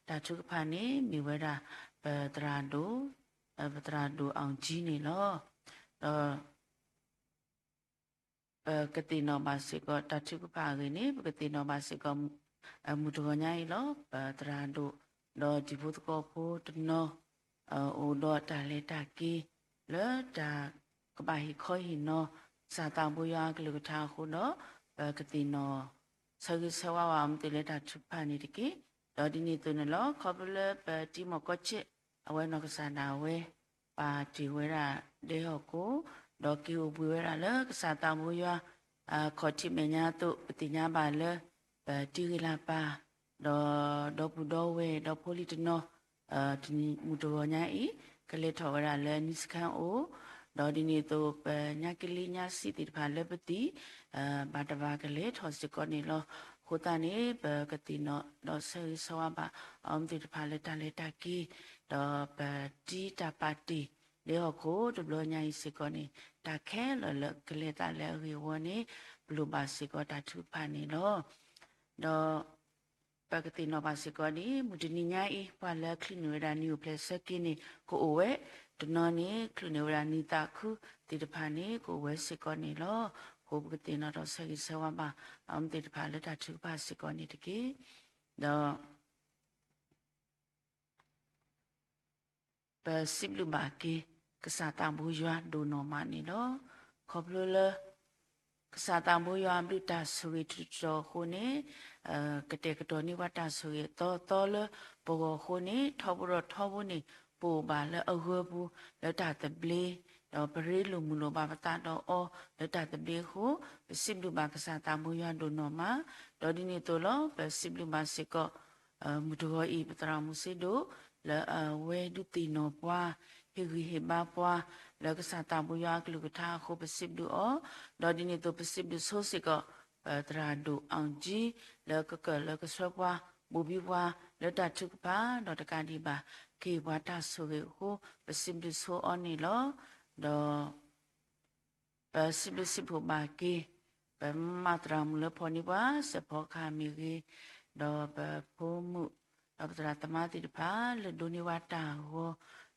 တာထုကဖာနေမိဝဲတာပတရာဒိုအောင်ကြီးနေလောကတိနောမစီကတာထုကဖာကေနေကတိနောမစီကမူတကောညိုင်းလောပတရာဒိုတော့ဒီဘုတ်ကောဖို့တနောအိုတော့တာလေတာကီလေတာကဘာဟီခေါ်ဟီနောစာတံဘူရကလူကထားခုနောကတိနောဆောက်ဆောဝါမတလေတာချဖာနေတကီတော့ဒီနေ့သူနလောခေါပလပတီမကောချစ်အဝဲနောကစားနာဝဲပါတီဝဲတာဒေဟကိုတော့ကီဝဘူဝဲတာလေကစားတံဘူရခေါ်ချစ်မညာတုပတိညာပါလေပတီလာပါတော့ဘူတော့ဝဲတော့ပိုလီတနောဒီမူတော်ညာဤကလေးထော်ရလဲနိစခန်အိုတော့ဒီနေ့တော့ညာကလေးညာစီတိဖာလက်ပတိဘာတဘာကလေးထော်စကောနေလောခိုးတနေပကတိနောတော့ဆေဆောပါအောင်တိဖာလက်တလက်တကီတော့ပတီတာပါတီလေဟကိုတဘလညာဤစကောနေတာခဲလောလကလေးတလဲရီဝနေဘလူပါစကောတာထုဖာနေလောတော့ပကတိနောပါစကောဒီမူဒနီညာဤပါလခလနဝရာနီယိုပလက်စကင်းနီကိုအိုဝဲတနော်နီခလနဝရာနီတာခုတိတဖာနီကိုဝဲစကောနီလောကိုပကတိနောတော့ဆေဆဝပါအမ်တိတဖာလက်တာထုပါစကောနီတကေတော့ပစိဘလူဘာကေကစားတံဘူယွာဒိုနော်မနီလောခေါပလလကစားတံဘူယွာဘလူတာဆွေတူတော်ခုနေကတဲ့ကတော်နိဝတ္တဆွေတော်လဘောခုနေထောဘရထောဘူးနေပူပါလအဟုဘူးလက်တာတပလီတော့ပရိလူမူလိုပါပတာတော့အောလက်တာတပလီဟုပစိဘလူဘာကစားတံဘူယွာဒိုနော်မတော်ဒီနေတော်လောပစိဘလူဘာစေကောမူတော်ဤပတရာမူစေဒိုလဝဲဒုတိနောပွားဟေဂီဟေဘာပွားလကစားတံဘူယွာကလူကထားခုပစိဘလူအောတော်ဒီနေတော်ပစိဘလူဆိုစေကောတရာဒူအောင်ကြီးလကဆွဲပွားဘူဘီပွားလက်တထုပါတော့တကန်ဒီပါကေဝါတာဆိုရဟိုပစိဘလဆိုအနီလောတော့ပစိဘစိဖို့ပါကေပမတ်ရမ်လဖောနီပါစဖောခါမီကြီးတော့ပဖိုးမှုတော့တရာတမတိတပါလဒိုနီဝတာဟို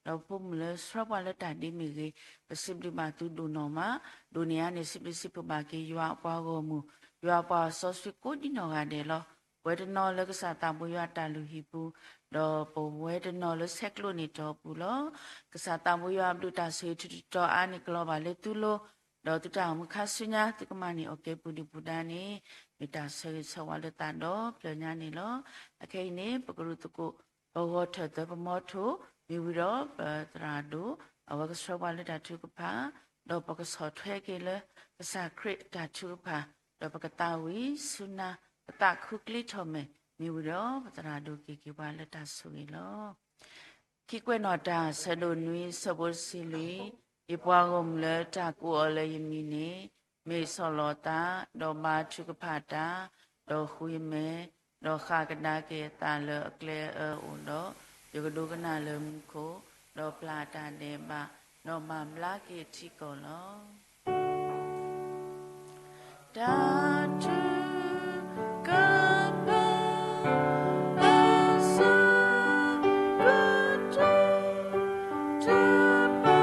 တော့ပုံလစရပါလက်တာဒီမီကြီးပစိဘလပါသူဒိုနော်မာဒိုနီယာနေစိဘစိဖို့ပါကေရွာပွားကိုမူရွာပါဆော့စကိုဒီနော်ရတယ်လောဝဲတနော်လကစားတံဘူရတာလူဟီပူတော့ပုံဝဲတနော်လဆက်ကလို့နေတော့ပူလောကစားတံဘူရဘလူတာဆွေတူတော်အာနိကလောပါလေတူလို့တော့တူတာမခဆညာတကမနီโอเคပူဒီပူဒာနေမိတာဆွေဆဝလတန်တော့ပညာနေလောအခိနေပကရုတကုဘောထတဲ့ပမောထုမိဝီတော့ပတရာဒိုအဝကဆောဝလတာထုကဖာတော့ပကဆောထွဲကေလကစားခရစ်တာထုဖာတော့ပကတာဝီဆုနာပတခုကလိထောမေမိဝရောပတရာဒုကိကိပါလက်တဆူရီလောခိကွဲ့နော်တာဆဒိုနွီဆဘစီလီဒီပွားကုံလတာကိုအလေယမီနေမေဆောလောတာဒေါ်မာချုကဖာတာဒေါ်ခွေမဲဒေါ်ခါကနာကေတာလအကလေအိုတော့ယောဂဒုကနာလမခိုဒေါ်ပလာတာနေပါဒေါ်မမလာကေတီကောလောda tu ka pa asa ka tu pa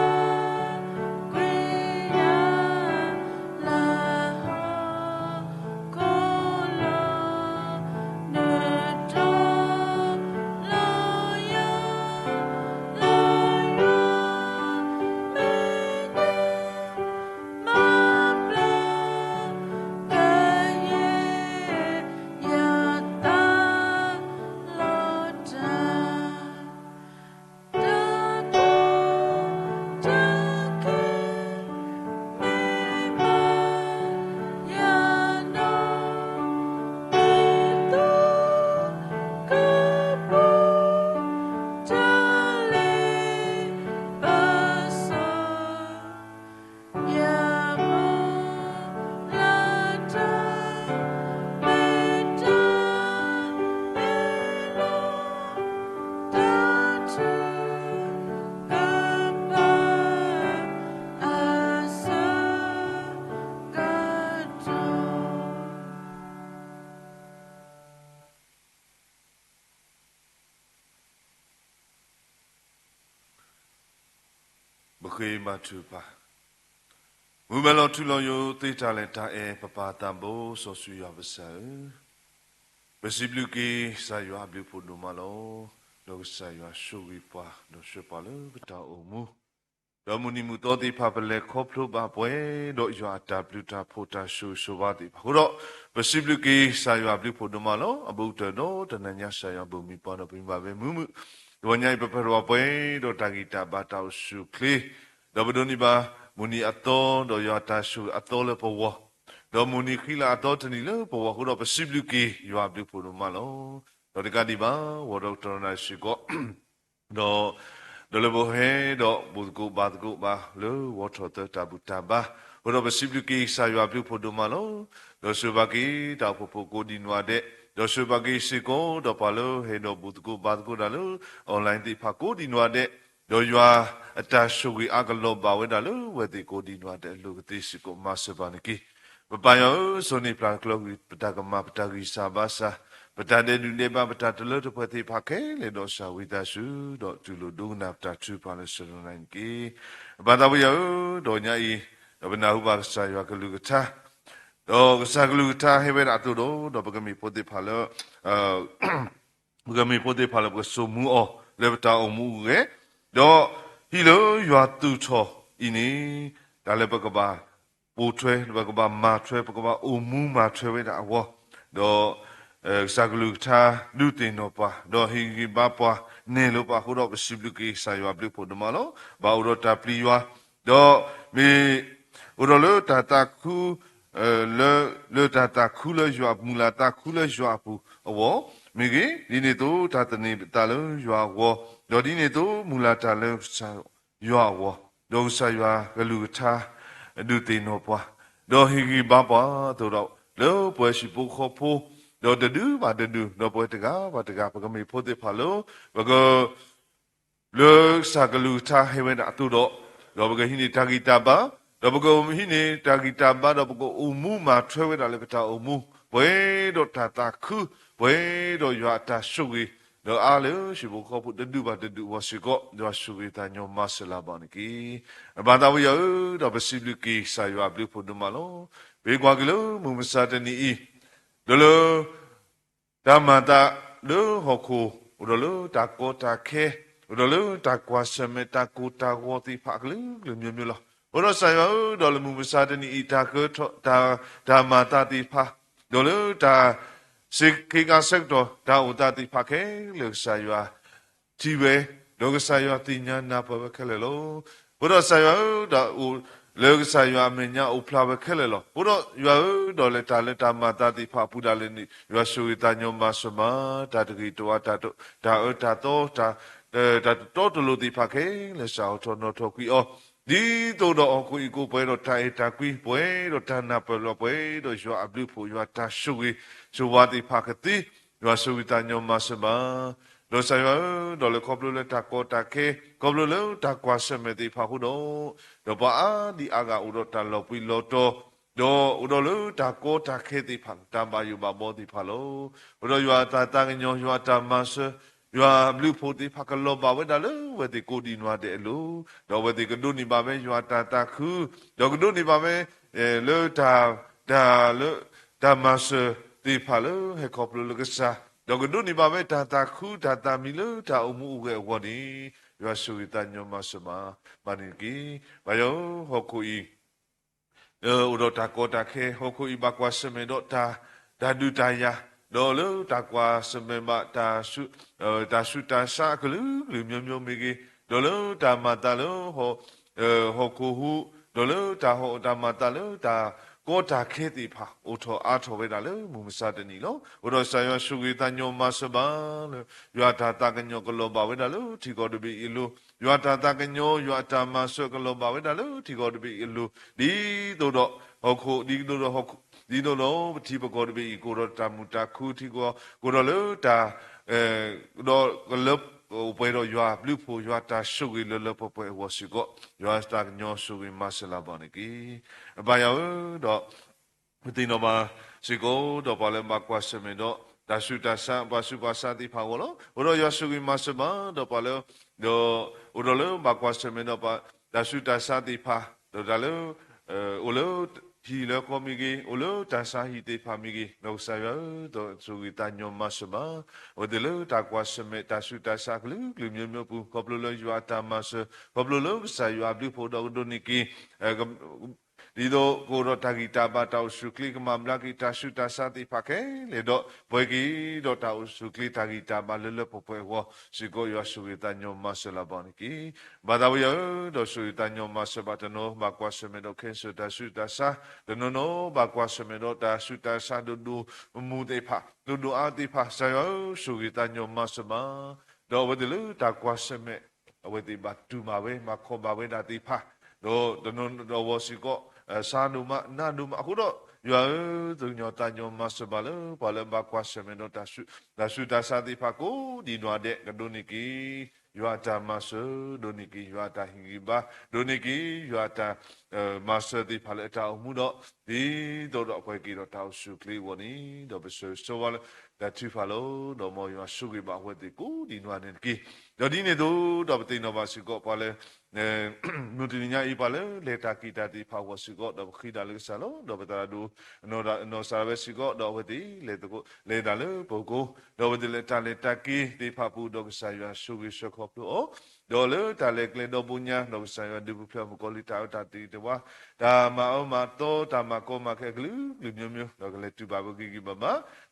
kriya la ko la ne to la ya me ma Bukui Matupa. Mumelo Tuloyo, Titalenta e Papa Tambo, so sui of a cell. Besibluki, Sayo Abu Pudumalo, no Sayo Shuipa, no Shupalo, Bata Omu. Domuni Mutodi Papale Coplo Babwe, no Yata Pluta Pota Shu Shuvati. Huro, Besibluki, Sayo Abu Pudumalo, Abuta no, Tananya Sayo Bumi Pano Pimbabe Mumu. Wanyai Papero Boy, do Tagita Batao Shu Kli, Dobodoniba, Muni Ato, do Yata Shu Atole Powa, do Muni Kila Atotani Lo, Powa, who up a Sibuki, you are Bipu Malo, do the Gadiba, what Doctor Nashigo, do the Lebo He, do Bugo Badgo Ba, Lo, water Tabutaba, what up a Sibuki, Sayu Bipu Malo, do Subaki, Tapopo Godinwade. Dosubagi Siko, Dopalo, Hedo Butku Badku Dalu, online the Pakodi de do you are attached to we Agalo Bawedalu, where they go in what look at this Masabaniki. But by your Sony Plan Clock with Patagama Patagi Sabasa, but I did never but at a little petty pake, Ledosa with a shoe, dot to Ludun after 2 pounds 9 But I will, Donya, Nahuba Sayaka. Oh, Sagluta, Heaven Atudo, Dobagami Pode Palo, Bugami Pode Palo was so mu, Levita o Muge, do Hilo, you are too cho, ini, Dalebagaba, Botre, Bagaba Matre, Bagaba, Umu Matre, with a war, do Sagluta, Lutinopa, do Higi Bapa, Nelopa, who up a Sibuki, Sayo Blipo de Malo, Baurota Pliwa, do me Urolo Tataku. Le tata couleur joie moulata couleur joie pour wo migi dineto tatani talo joie wo do dineto moulata le sa joie wo do sa joie galuta du tino pa do higi baba to do lo po si po kho po do de du ba de du do po te ga ba pa mi po te phalo ba go le sa galuta hewen atu do ba ga hini tagita ba Dobago Hine, Tagita Badabago Umuma, Trevor Alekata Umu, Buedo Tataku, Buedo Yata Sugi, the Ale, she will call the Duba the Du was she got, the Sugi and your Masala Baniki. About our yard of a Sibuki, Sayo Blue Pudumalo, Big Wagalo, Mumusatani, Dolo, Damata, Lo Hoku, Udolo, Dakota Ke, Udolo, Takwasameta Kuta Wati Paklu, Lumula. Oro sayo dole mumusada ni itake ta mata ti pa dole ta sikika sekto ta utati pake le sayo tiwe doge sayo tinya na pa kelelo oro sayo da le sayo amenya upla kelelo oro yo dole ta mata ti pa pudale ni yo suita nyoma soma ta ti to ta to ta lo ti pake le sao to no to ki o Di do oku iku puedo ta qui puedo tana pelo puedo yo ablu pu yo ta shui suwati pakati yo suwita nyoma seba lo sayo do le koplo le ta ko ta ke koplo le ta kwa semeti pahudo do ba di aga udo ta lo pi lo to do udo le ta ko ta ke ti phang ta ba yu ba mo ti phalo udo yo ta nyo yo ta mas you are blue poti pakalo ba wedalo where they go in what they lo do where they can do ni ba me you are ta ku do do ni ba me lo ta mas ti phalo he koplo lo kasa do do ni ba me ta ku ta mi lo ta umu ge woni you are suita nyoma sama maniki ba yo hokui udo ta ko ta ke hokui ba kwa seme do ta du ta ya Dolo takwa semema ta su ta sa klu myo migi dolo ta matalo ho kuhu dolo ta ho ta matalo ta ko ta kheti pha otho atho we da lo mumsa tani lo odo sayo sugi ta nyo masaba lo ywa ta ta kanyo klo ba we da lo thi ko de bi ilu ywa ta ta kanyo ywa ta maso klo ba we da lo thi ko de bi ilu di do do ho ko di do do ho di no no ti pa ko be ko ro ta mu ta khu ti ko ro lo ta do lo o pe ro yo blu pho yo ta su gi lo po po wo si ko yo sta nyo su gi ma sa la ba ni ki ba ya do ti no ba si ko do pa le ma kwa se me do ta su ta sa ti pa wo lo ro yo su gi ma sa ba do pa le do ro lo ba kwa se me do pa da su da sa ti pha do da lo olo hi lo ko mi gi olo da sa hi ti pha mi gi no sa yo do su gi ta nyo ma sa ba o de lo da kwa sa me da su da sa lu myo myo pu ko blo lo ywa ta ma sa ko blo lo sa ywa blu pho do ni kiဒီတော့ကိုတော့တာဂီတာပါတောက်စုကလီကမမလာကီတာစုတာစာတိဖခဲလေတော့ဘွေကီတော့တောက်စုကလီတာဂီတာပါလလပပွဲဝစီကိုရဆူရတညောမဆလာဘန်ကီဘာသာဝရတော့ဆူရတညောမဆဘတနောဘကွာဆမေတော့ခဲဆူတာစုတာစာဒနောနောဘကွာဆမေတော့တာစုတာစာဒူမူတေဖာဒူအာတိဖာဆယောဆူရတညောမဆမတော့ဝဒလူတာကွာဆမေအဝတိဘတူမာဝေမခောဘာဝေဒါတိဖာတော့ဒနောတော့ဝစီကိုစာနုမနာနုမအခုတော့ရွာသူညောတညောမဆဘလဘာလဘကွာဆမေတော့တာစုတာစာတိဖာကိုဒီနွားတဲ့ကဒုနိကီရွာတာမဆဒုနိကီရွာတာဟင်ဂီဘာဒုနိကီရွာတာမဆတိဖာလက်တောက်မှုတော့ဒီတော့အခွဲကီတော့တောက်စုကလေးဝနီတော့ဘဆဆိုဝါဒါတူဖာလို့တော့မောရွာစုကီဘာဝတိကိုဒီနွားနေကီတော့ဒီနေတော့ပတိနောဘာစီကိုပါလေနုတိညာဤပါလေလေတာကီတာတိဖာဝစီကိုတော့ခိဒါလေဆာလို့တော့ပတာဒူနောဆာဝစီကိုတော့ဝတိလေတကိုလေဒါလေပုကိုတော့ဝတိလေတာလေတာကီတိဖာပူတော့ဆာရွာစုကီစခောပလို့တော့လေတာလေကလေတော့ပူညာတော့ဆာရွာဒီဘူဖျမကိုလီတာတာတိတဝါဒါမအောင်မတော့တာမကောမခဲကလူမျိုးမျိုးတော့ကလေတူပါဘကီကီမမ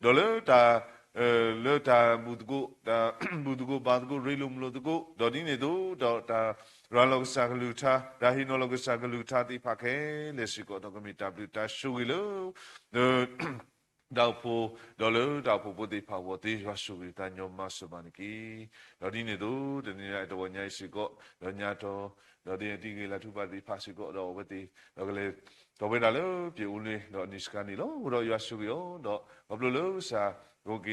တော့လေတာလေတာဘူတကိုတာဘူတကိုဘာတကိုရေလုံမလို့တကိုတော့ဒီနေတော့တာရလောကစာကလူတာဒါဟိနောလောကစာကလူတာတိဖခဲလက်ရှိကတော့ကမီတာဘလူတာရှူဝီလို့တော့ဖို့တော့လေတော့ဖို့ပုတိဖာဝတိရရှူဝီတာညောမဆဘန်ကီတော့ဒီနေတော့ဒီနေတော့ညိုင်စီကတော့ညာတော့ဒီတီကလာထုပါတိဖာစီကတော့ဝတိတော့ကလေးတော့ဝေးတာလေပြေဦးလေးတော့နိစကန်နီလို့တော့ရရှူရောတော့ဘဘလို့စာโอเค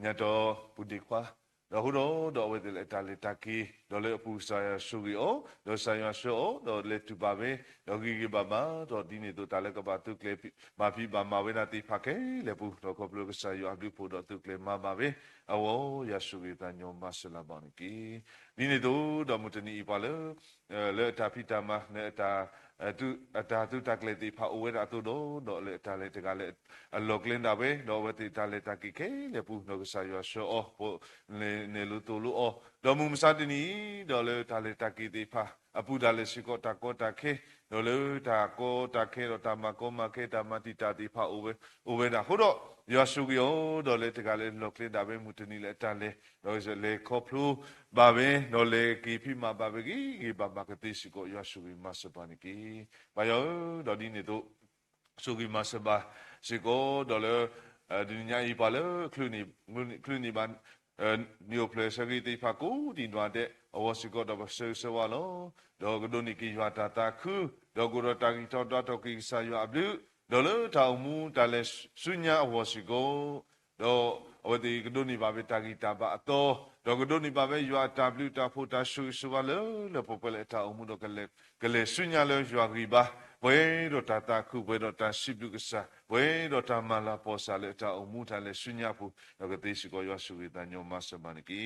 ညတော့ပုတိခွာတော့ဟိုတော့ဝေတယ်တာလေတာကီတော့လေအပူစာရဆူရီအောတော့ဆာရဆူအောတော့လေတူပါပဲတော့ဂီဂီဘာမာတော့ဒီနေတော့တာလေကပါတုကလေမာဖီဘာမာဝေနာတိဖခဲလေပူတော့ကပလုကဆာရအဘလူဖို့တော့တုကလေမာပါပဲအောရဆူရီတညောမဆလာဘာနီကီဒီနေတော့မတနီပါလေတာဖီတာမာနေတာtu takle ti pha owe da tu do le ta le ta le loklin da be do we ti ta le ta ki ke le pu no sa yo so o po ne lu tu lu o do mu sa ti ni do le ta le ta ki ti pha apu da le si ko ta ke do le ta ko ta ke do ta ma ke ta ma ti ta ti pha owe da ho do yo su ki o do le ta le loklin da be mu ti ni le ta le do le ko plu ba be do le ki phi ma ba be ki ba ka ti si ko yo su ki ma sa pa ni kiဘာယောဒေါ်ဒီနေတော့ဆိုကီမဆဘာစီကိုဒေါ်လာဒီညာဤပါလေခလူနီဘာနီယိုပလက်ဆဂီတီဖာကိုဒီနွားတဲ့အဝစီကိုတော့ဆဝါလောဒေါ်ကဒိုနီကီရွာတာခုဒေါ်ကိုရတာကီတော့ကီဆာရွာဘလူဒေါ်လာတောင်မူတလဲဆုညာအဝစီကိုဒေါ်အဝဒီကဒိုနီဘာဘေတာကီတာဘာအတော့ဒေါ်ကဒိုနီဘာဘေရွာတာဘလူတာဖိုတာဆူဝါလေပပလက်တောင်မူတော့ကလေဆုညာလေရွာဂီဘာဘွေတော့တာခုဘွေတော့တာရှိဘလူကစားဘွေတော့တာမလာပေါ်စားလေတောင်မူတလဲဆုညာဖို့တော့ကတိရှိကိုရွာဆူဝေတညောမဆမနကီ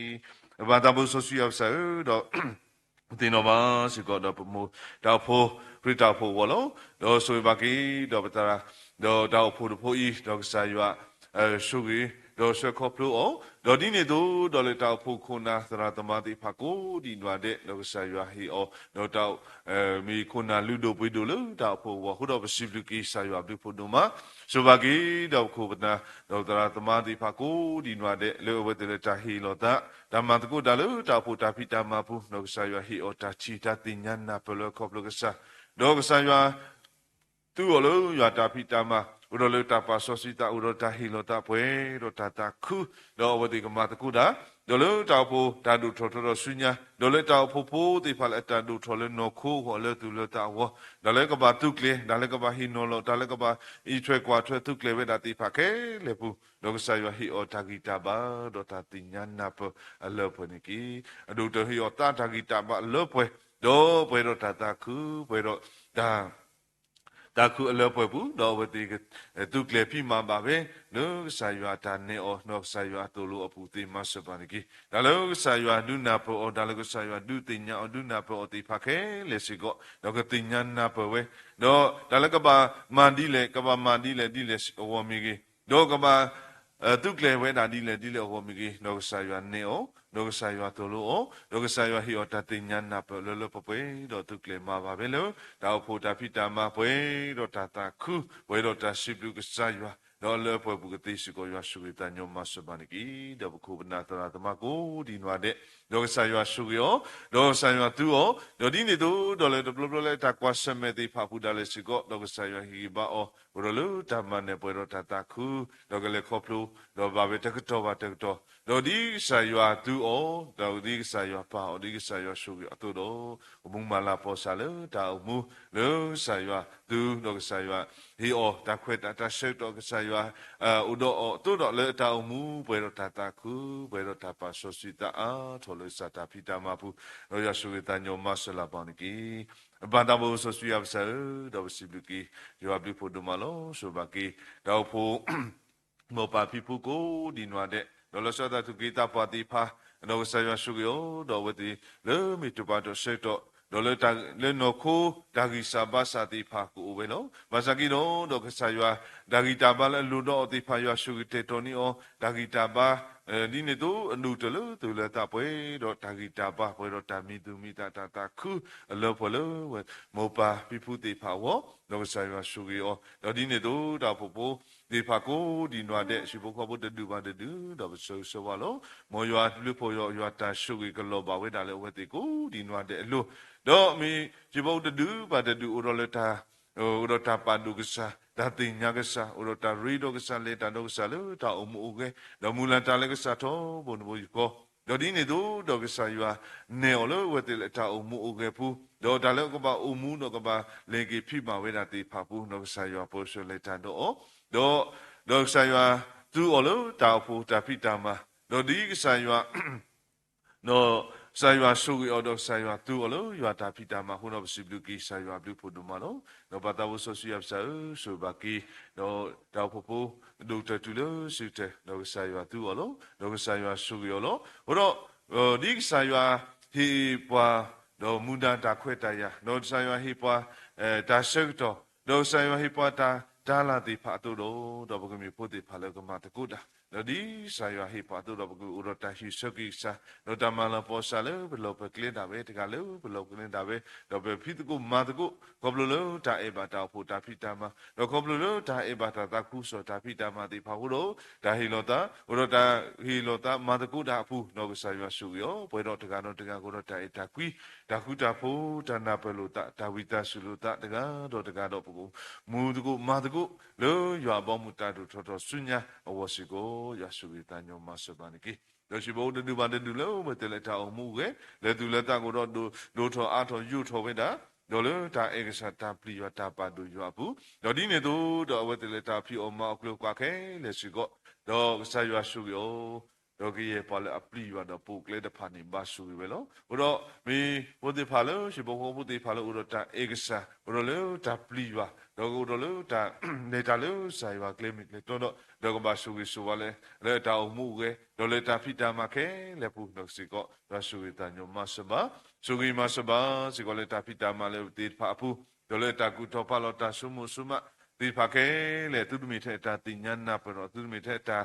ဘာတာဘူဆိုဆူရောက်စားတော့ဒီနောဘာစီကတော့ပမိုတော့ဖို့ခရစ်တော်ဖို့ဝလောတော့ဆိုပါကီတော့ပတရာတော့ဖို့ဤတော့ဆာရွာရှုကြီးတော့ဆက်ခေါပလို့တော့ဒီနေတော့လေတောက်ဖို့ခုနာသရသမတိဖကိုဒီနွားတဲ့လောကဆာရွာဟီတော့တောက်မီခုနာလူတို့ပွေတို့လို့တောက်ဖို့ဟိုတော့ပစီဖလူကီဆာရွာပြုဖို့တို့မှာဆိုပါကီတော့ခုပနာတော့သရသမတိဖကိုဒီနွားတဲ့လေဝတ်တဲ့တာဟီလောတာဓမ္မတကုတလို့တောက်ဖို့တာဖိတာမဖို့လောကဆာရွာဟီတာချီတာတင်ညာနာပလောခေါပလောကဆာတော့ကဆာရွာသူ့လို့ရွာတာဖိတာမဥရလတာပါဆောစီတာဥရတာဟီလတာပွဲရတာခုတော့ဝတိကမတကုဒါဒေါ်လတောက်ဖို့တာဒုထောထောဆုညာဒေါ်လတောက်ဖို့တိဖလတာဒုထောလနောခိုဟောလသူလတာဝဒေါ်လကဘာတုကလေဒေါ်လကဘာဟီနောလဒေါ်လကဘာဤထွဲကွာထွဲတုကလေဝဒတိဖခဲလေပူဒေါကဆာယဟီအောတာဂီတာဘာဒေါ်တာတင်ညာနာပအလောပနိကီအဒုတဟီအောတာဂီတာဘာလောပွဲဒေါ်ပွဲရတာခုပွဲရတာ တာခုအလောပွဲဘူးတော့ဝတိတုကလေပြမပါပဲလောဆာယွာတာနေအောနောဆာယွာတူလိုအပူတိမဆပါနေကီဒါလောဆာယွာဒုနာပေါ်ဒါလောဆာယွာဒုတိညာဒုနာပေါ်တိဖခဲလေစီကောတော့ကတိညာနာပေါ်ဝဲတော့ဒါလကပါမန်ဒီလေကပါမန်ဒီလေဒီလေဝမီကီတော့ကပါတုကလေဝဲဒါဒီလေဝမီကီတော့ဆာယွာနေအောလောကဆာယွာတူလိုလောကဆာယွာဟီအောတတိညာနာပေါ်လောပပွဲတော့တုကလေမှာပါပဲလို့ဒါဖို့တာဖိတာမှာပွဲတော့တာခုပွဲတော့တာရှိပုကဆာယွာတော့လောပွဲပုကတိစကိုယွာရှုရတညောမဆဘာနိကီတော့ခုပနာတရာတမကိုဒီနွားတဲ့လောကဆာယွာရှုရောလောဆာယွာတူရောတော့ဒီနေတော့လေဘလတာကွာစမဲတိဖာဖူဒါလေစကိုလောကဆာယွာဟီဘာအောဘရလူတမနဲ့ပွဲတော့တာခုလောကလေခေါပလူတော့ဘာပဲတကတော့တော့ဒီဆာယွာတူအောတော့ဒီဆာယွာပါအောဒီဆာယွာရှုရအတူတော့ဘုံမလာပေါ်ဆာလေတာအမှုလောဆာယွာတူလောကဆာယွာဟီအောတာခွဲတာရှေတော့ကဆာယွာဥတော့တူတော့လေတာအမှုပွဲတော့တာခုပွဲတော့တာပါဆိုစီတာထော်လို့စတာဖိတာမပူတော့ရရှုရတညောမဆလာပန်ကီဘာတာဘောဆိုစီယပ်ဆာတော့စီဘလူကီယောဘလူဖို့ဒမလောဆိုဘာကီတော့ဖို့မောပါဖိဖူကိုဒီနွားတဲ့တော့လဆတာသူကီတာပါတိဖာတော့ဆာယရှုရောတော့ဝတိလေမီတပါတော့ရှေတော့တော့လေနော်ခိုဒါဂီစာဘာစာတိဖာကိုဝဲနော်ဘာစာကီတော့ကဆာယဒါဂီတာပါလေလူတော့တိဖာယရှုတေတော်နီအောဒါဂီတာပါဒီနေတော့အနုတလို့သူလည်းတပွဲတော့ဒါဂီတာပါပွဲတော့တာမီသူမီတာခုအလောဖလို့မောပါပိဖူတိဖာဝတော့ဆာယရှုရောတော့ဒီနေတော့တာဖို့ဒီဖာကိုဒီနွားတဲ့ရှိဖို့ခေါ်ဖို့တူပါတူတော့ဆိုပါလို့မောရွာလူဖို့ရွာတာရှုကလောပါဝဲတာလေဝဲတိကိုဒီနွားတဲ့အလို့တော့မီရှိဖို့တူပါတူဥရောလတာဥရောတာပါဒုကစားဒါတင်ညာကစားဥရောတာရီဒိုကစားလေတာဒုကစားလို့တာအမှုကဲတော့မူလတာလေကစားတော့ဘုံဘုံကိုတော့ဒီနေတော့ကစားရွာနေလို့ဝဲတိလေတာအမှုကဲဖူးတော့ဒါလည်းကပါအမှုတော့ကပါလေကီဖိပါဝဲတာတိဖာဖူးတော့ကစားရွာပို့ဆိုလေတာတော့ဆာယွာသူအလို့တာဖို့တာဖိတာမှာတော့ဒီဆာယွာနော်ဆာယွာရှုရောတော့ဆာယွာသူအလို့ရွာတာဖိတာမှာဟိုတော့ပစီဘလူကီဆာယွာဘလူဖို့တို့မှာတော့ဘာတာဝဆိုစီယပ်ဆာဆိုဘာကီတော့တောက်ဖို့ဒိုတာတူလို့စီတဲ့တော့ဆာယွာသူအလို့တော့ဆာယွာရှုရောလို့ဟိုတော့ဒီဆာယွာဟီပွာတော့မူဒါတာခွဲတရတော့ဆာယွာဟီပွာတာရှက်တော့ဆာယွာဟီပွာတာဒါလာတိဖာတူတော့ဘကမီပိုတိဖာလကမတကုတာတော့ဒီဆာယဟိဖာတူတော့ဘကူဥရတာရှိစကိစာတော့တမလာပေါ်ဆာလေဘလောပကလင်တာပဲတကလေဘလောကလင်တာပဲတော့ဘဖိတကုမာတကုကောဘလောတာအေဘာတာဖို့တာဖိတာမတော့ကောဘလောတာအေဘာတာတခုဆိုတာဖိတာမတိဖာဟုတော့ဒါဟီလောတာဥရတာဟီလောတာမာတကုတာဖူတော့ဆာယရှုရောဘွေတော့တကတော့တကကိုတော့တာအေတာကွီတာခုတာဖို့တာနာပလောတာဒါဝိတာဆုလောတာတကတော့တကတော့ဘကူမူတကုမာတကုလောရွာပေါမှုတာတို့တော်ဆွညာအဝစီကိုရရှိပြီးတညောမဆပန်ကီတော့ရှိဖို့တူပါတူလို့မတလက်တာအောင်မှုကလေတူလက်တာကိုတော့ဒိုထောအားထောယူထောဝဲတာတော့လေတာအေကစားတာပလီယတာပါတူရွာဘူးတော့ဒီနေတော့အဝဲတလက်တာဖီအောင်မအကလောကွာခဲလေရှိကိုတော့ဆာရွာရှုရောတော့ကြီးရပါလေအပလီယတော့ပုတ်လေတဖာနေပါရှုပဲလို့ဟိုတော့မီဘုဒ္ဓဖာလို့ရှိဖို့ဘုဒ္ဓဖာလို့တော့တာအေကစားဟိုတော့လေတာပလီယတော့လို့တာနေတာလို့ဆာရွာကလမစ်လေတော့ကဘာရှုဆိုပါလေလေတာအမှုကတော့လေတာဖိတာမခဲလေပုတော့စီကောရရှုတာညမဆဘာရှုဂီမဆဘာစီကောလေတာဖိတာမလေတေဖာဖူတော့လေတာကူတော့ပါလို့တာဆုမှုဆုမတေဖာခဲလေသူတို့မိထဲတာတင်ညာနာပတော့သူတို့မိထဲတာ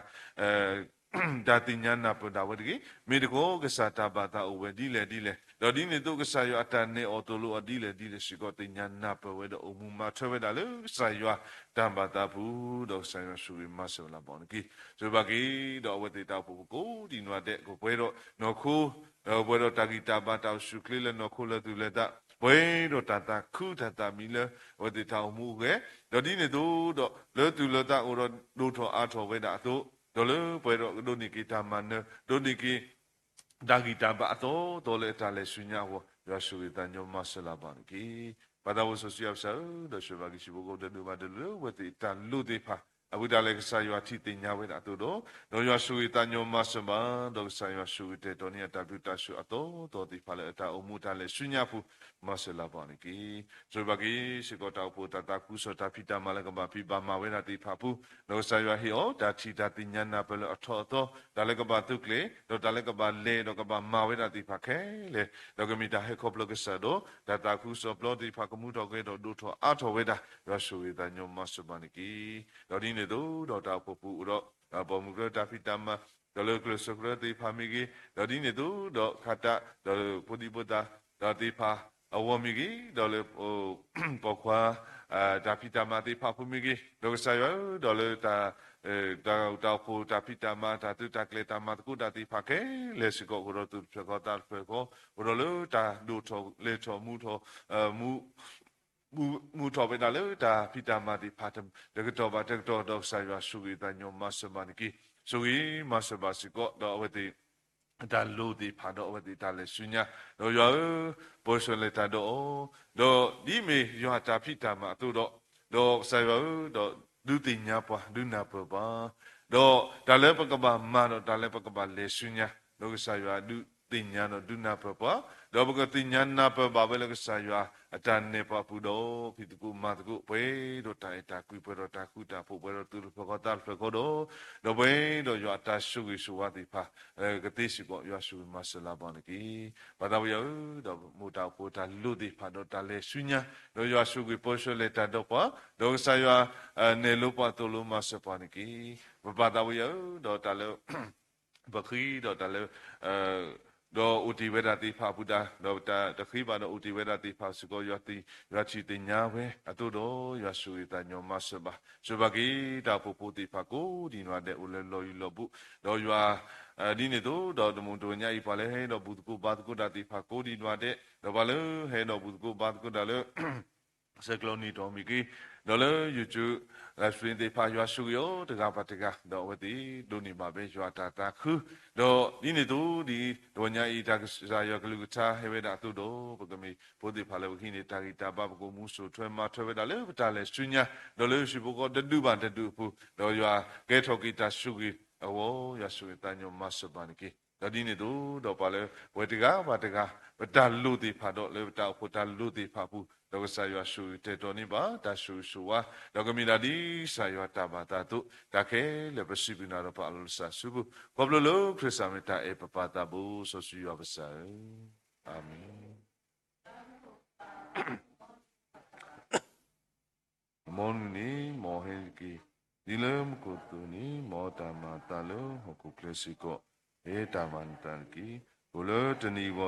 ဒါတင်ညာနာပဒါဝဒီမေတကိုကစားတာဘာတာအဝဒီလေတော့ဒီနေတော့ကစားရအတန်နေအော်တိုလိုအဒီလေရှိကောတင်ညာနာပဝဲတော့အမှုမထွဲဝဲတာလေစားရတမ်ဘာတာဘူးတော့ဆိုင်ရရှူမဆလာပေါ်ကီဆိုပါကီတော့ဝတိတာပူကိုဒီနွားတဲ့ကိုပွဲတော့နော်ခိုးတော့ပွဲတော့တာဂီတာဘာတာရှူကလေးလေနော်ခိုးလေသူလေတာပွဲတော့တာခုတာမီလေဝတိတာမှုကတော့ဒီနေတော့လေသူလေတာကိုတော့ဒိုထောအားထောဝဲတာတော့လေပွဲတော့ဒိုနီကီတာမန်ဒိုနီကီဒါဂီတာဘာတော့လေတာလေဆုညာဝရရှူတညမဆလာပါကီဘာသာဝဆိုစီယပ်ဆာတော့ရှဘာကီရှိဘကိုဒနူဘာဒလူဝတိတာလူတိဖာ အခုဒါလည်းကစားရွာထိတင်ညာဝဲတာတို့တော့ရွာရှူတညောမဆမတော့ဆာရွာရှူတဲ့တော်နေတပြတရှူအတော်ဒီဖာလေတာအမှုတာလေရှုညာဖူမဆလာပါနေကီဆိုဘကီစကောတောက်ပိုတတာကုစတာဖီတာမလကဘာပိပါမဝဲတာတိဖာဖူတော့ဆာရွာဟီအောဒါချီတာတင်ညာနာပလအထောတော့ဒါလည်းကဘာတုကလေတော့ဒါလည်းကဘာလေတော့ကဘာမဝဲတာတိဖာခဲလေတော့ကမီတာဟေခေါပလကဆာတော့ဒါတာကုစပလောတိဖာကမှုတော့ကဲတော့ဒုထောအထောဝဲတာရွာရှူတညောမဆပါနေကီတော့ဒီနေတော့တာပပူတော့ပေါ်မူကတာဖီတာမတော့လေကလစကရတိဖာမီကြီးတော့ဒီနေတော့ခတာတော့ပဒီပတာတော့တိဖာအဝမီကြီးတော့လေပေါ်ခွာတာဖီတာမတိဖာဖူမီကြီးတော့ဆာရတော့လေတာဖိုတာဖီတာမတာတူတာကလေတာမတကူတာတိဖာခဲလေစကောကိုတော့သူဖကောတာဖကောတော့လေတာဒူထောလေထောမူထောမူတော်ပဲဒါလေဒါဖီတာမာဒီဖာတမ်ဒကတော့ဘာတက်တော့ဆိုင်ရဆူဂီတညောမဆမန်ကီဆူဂီမဆဘာစီကောတော့ဝတိဒါလိုဒီဖာတော့ဝတိဒါလေဆုညာတော့ရောပိုရှလေတာတော့ဒီမေရောတာဖီတာမာတော့ဆိုင်ရတော့ဒုတိညာပွားဒုနာပပါတော့ဒါလေပကဘာမာတော့ဒါလေပကဘာလေဆုညာတော့ဆိုင်ရဒုတိညာတော့ဒုနာပပါတော့ပကတိညာနာပဘာပဲလေဆိုင်ရအတန်နေပါပူတော့ဖိတကူမတ်ကူပဲတော့တိုင်တာကွေပတော့တာခုတာဖို့ပဲတော့သူဖကောတာဖကောတော့ပဲတော့ရွာတာရှုရှုဝတိဖာကတိစီကောရွာရှုမဆလာပါနေကီဘာသာရောတော့မူတာဖို့တာလူတိဖာတော့တာလေဆုညာတော့ရွာရှုကိုပေါ်ရှလေတာတော့ပါတော့ဆာရွာနေလို့ပါတော့လို့မဆပါနေကီဘာသာရောတော့တာလေဘခီတော့တာလေတော့ဥတီဝေဒတိဖာပုဒ္ဒတော့တခိပါတော့ဥတီဝေဒတိဖာစကောယတိရချီတင်ညာပဲအတူတော့ရဆူတညောမဆဘာစဘဂီတာပပတိဖာကိုဒီနွားတဲ့ဥလလောယူလောပုတော့ရွာဒီနေတော့တမုံတညာဤပါလေဟဲတော့ဘုဒ္ဓကိုဘာဒကိုဒတိဖာကိုဒီနွားတဲ့တော့ဘာလဲဟဲတော့ဘုဒ္ဓကိုဘာဒကိုဒါလေစကလောနီတော်မီကီတော့လေ YouTube live stream တွေဖာရွာရှုရောတကပါတကတော့ဝတိဒုန်နီမှာပဲရွာတာခုတော့ဒီနေဒီဒေါ်ညာဤတာဇာယကလူချာဟေဝဒတူတော့ပကမီဘုဒ္ဓဖာလေဝခိနေတာဂီတာဘဘကိုမူဆိုထွဲမှာထွဲဝဒလေတာလေစညာတော့လေရှိဘကိုတတူပါတတူဖူတော့ရွာကဲထော်ဂီတာရှုဂီအဝရရှုတညောမဆပန်ကီတော့ဒီနေတော့ပါလေဝေတကဘာတကဗတာလူတိဖာတော့လေတာဖို့တာလူတိဖာဘူးတော့ဆာယရှုတေတော်နေပါတာရှုဝါတော့ကမီလာဒီဆာယတာဘာတာတုတခဲလေပစီပနာတော့ပါလို့ဆာစုဘူးကောဘလိုခရစ်စမတာအေပပတာဘူးဆိုစီယောပစာအာမင်မောနီမောဟေကီဒီလမ်ကိုတူနီမောတာမာတာလောဟခုကလစီကိုအေတာမန်တန်ကီဘလိုတနီဝ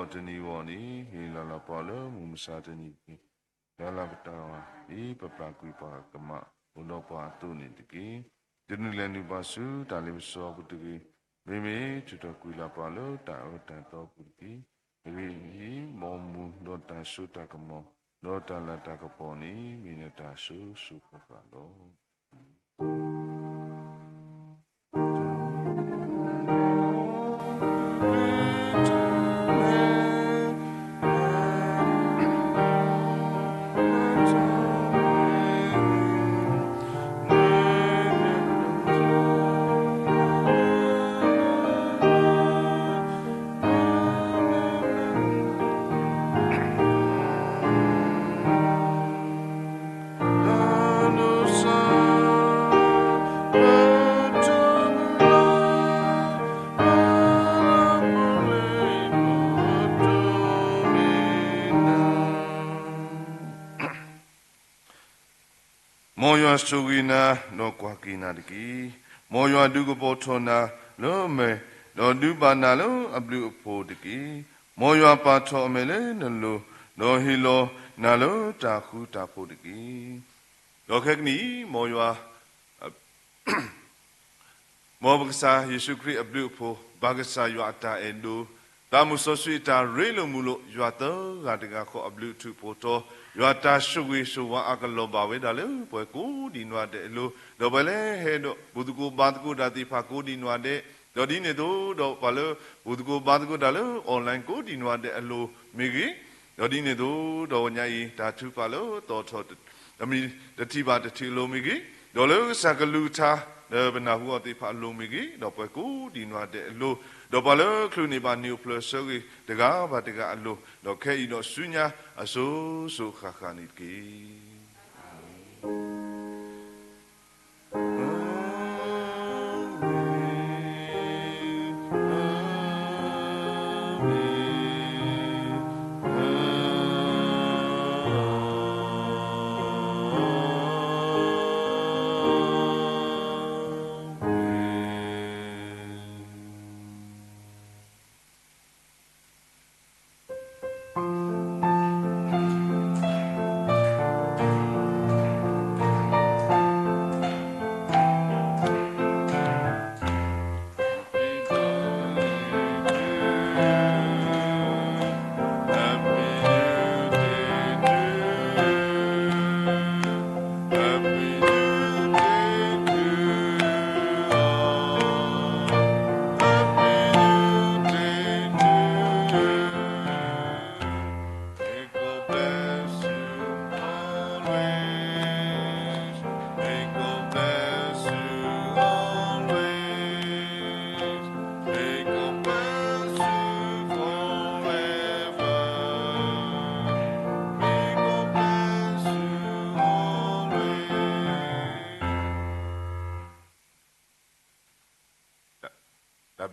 နီဟီလာလာပါလောမူမစာတနီကီလာလာပတာဒီပပကွေပါကမဘလောပါတူနေတကီဒီနူလန်ဒီပါစုတာလီဆောကုတကီမေမေချူတကွေလာပါလောတာအတန်တော့ကုတကီဒီမောမူတော့တာစုတာကမောတော့တာလာတာကပေါ်နီမီနေတာစုပပါလောမောယဆူဂီနာနောကွာကီနာတကီမောယဒုကပေါ်ထောနာလောမေလောဒုပါနာလောအပလူအဖို့တကီမောယပါထောမေလေနလောလောဟီလောနာလောတာခုတာဖို့တကီလောခက်နီမောယမောဘကဆာယေရှုခရစ်အပလူအဖို့ဘာကဆာယအတာအန်ဒိုတာမုဆဆွေတာရေလိုမူလို့ယွာတော့ဂါတကခေါအဘလူထုဖို့တော့ယွာတာရှုဝေရှုဝါအကလောပါဝဲဒါလေပွဲကိုဒီနွားတဲ့လို့တော့ဘလေဟဲတော့ဘုဒ္ဓကိုဘာတကိုဒါတိဖာကိုဒီနွားတဲ့တော့ဒီနေတော့ဘာလို့ဘုဒ္ဓကိုဘာတကိုဒါလေအွန်လိုင်းကိုဒီနွားတဲ့အလိုမိကြီးတော့ဒီနေတော့ညာကြီးဒါသူပါလို့တော်တော်အမီတတိပါတတိလိုမိကြီး ဒေါ်လို့စကလူသားဘနာဟူအတိဖာလုံးမီကြီးတော့ပွဲကိုဒီနွားတဲ့အလို့တော့ဘာလို့ခလူနေပါနျူပလဆောကြီးတကားဘာတကားအလို့တော့ခဲဤတော့ဆုညာအစိုးဆိုခါခါနိကေ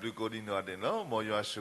W ကိုဒီနော်တဲ့နော်မော်ရွာ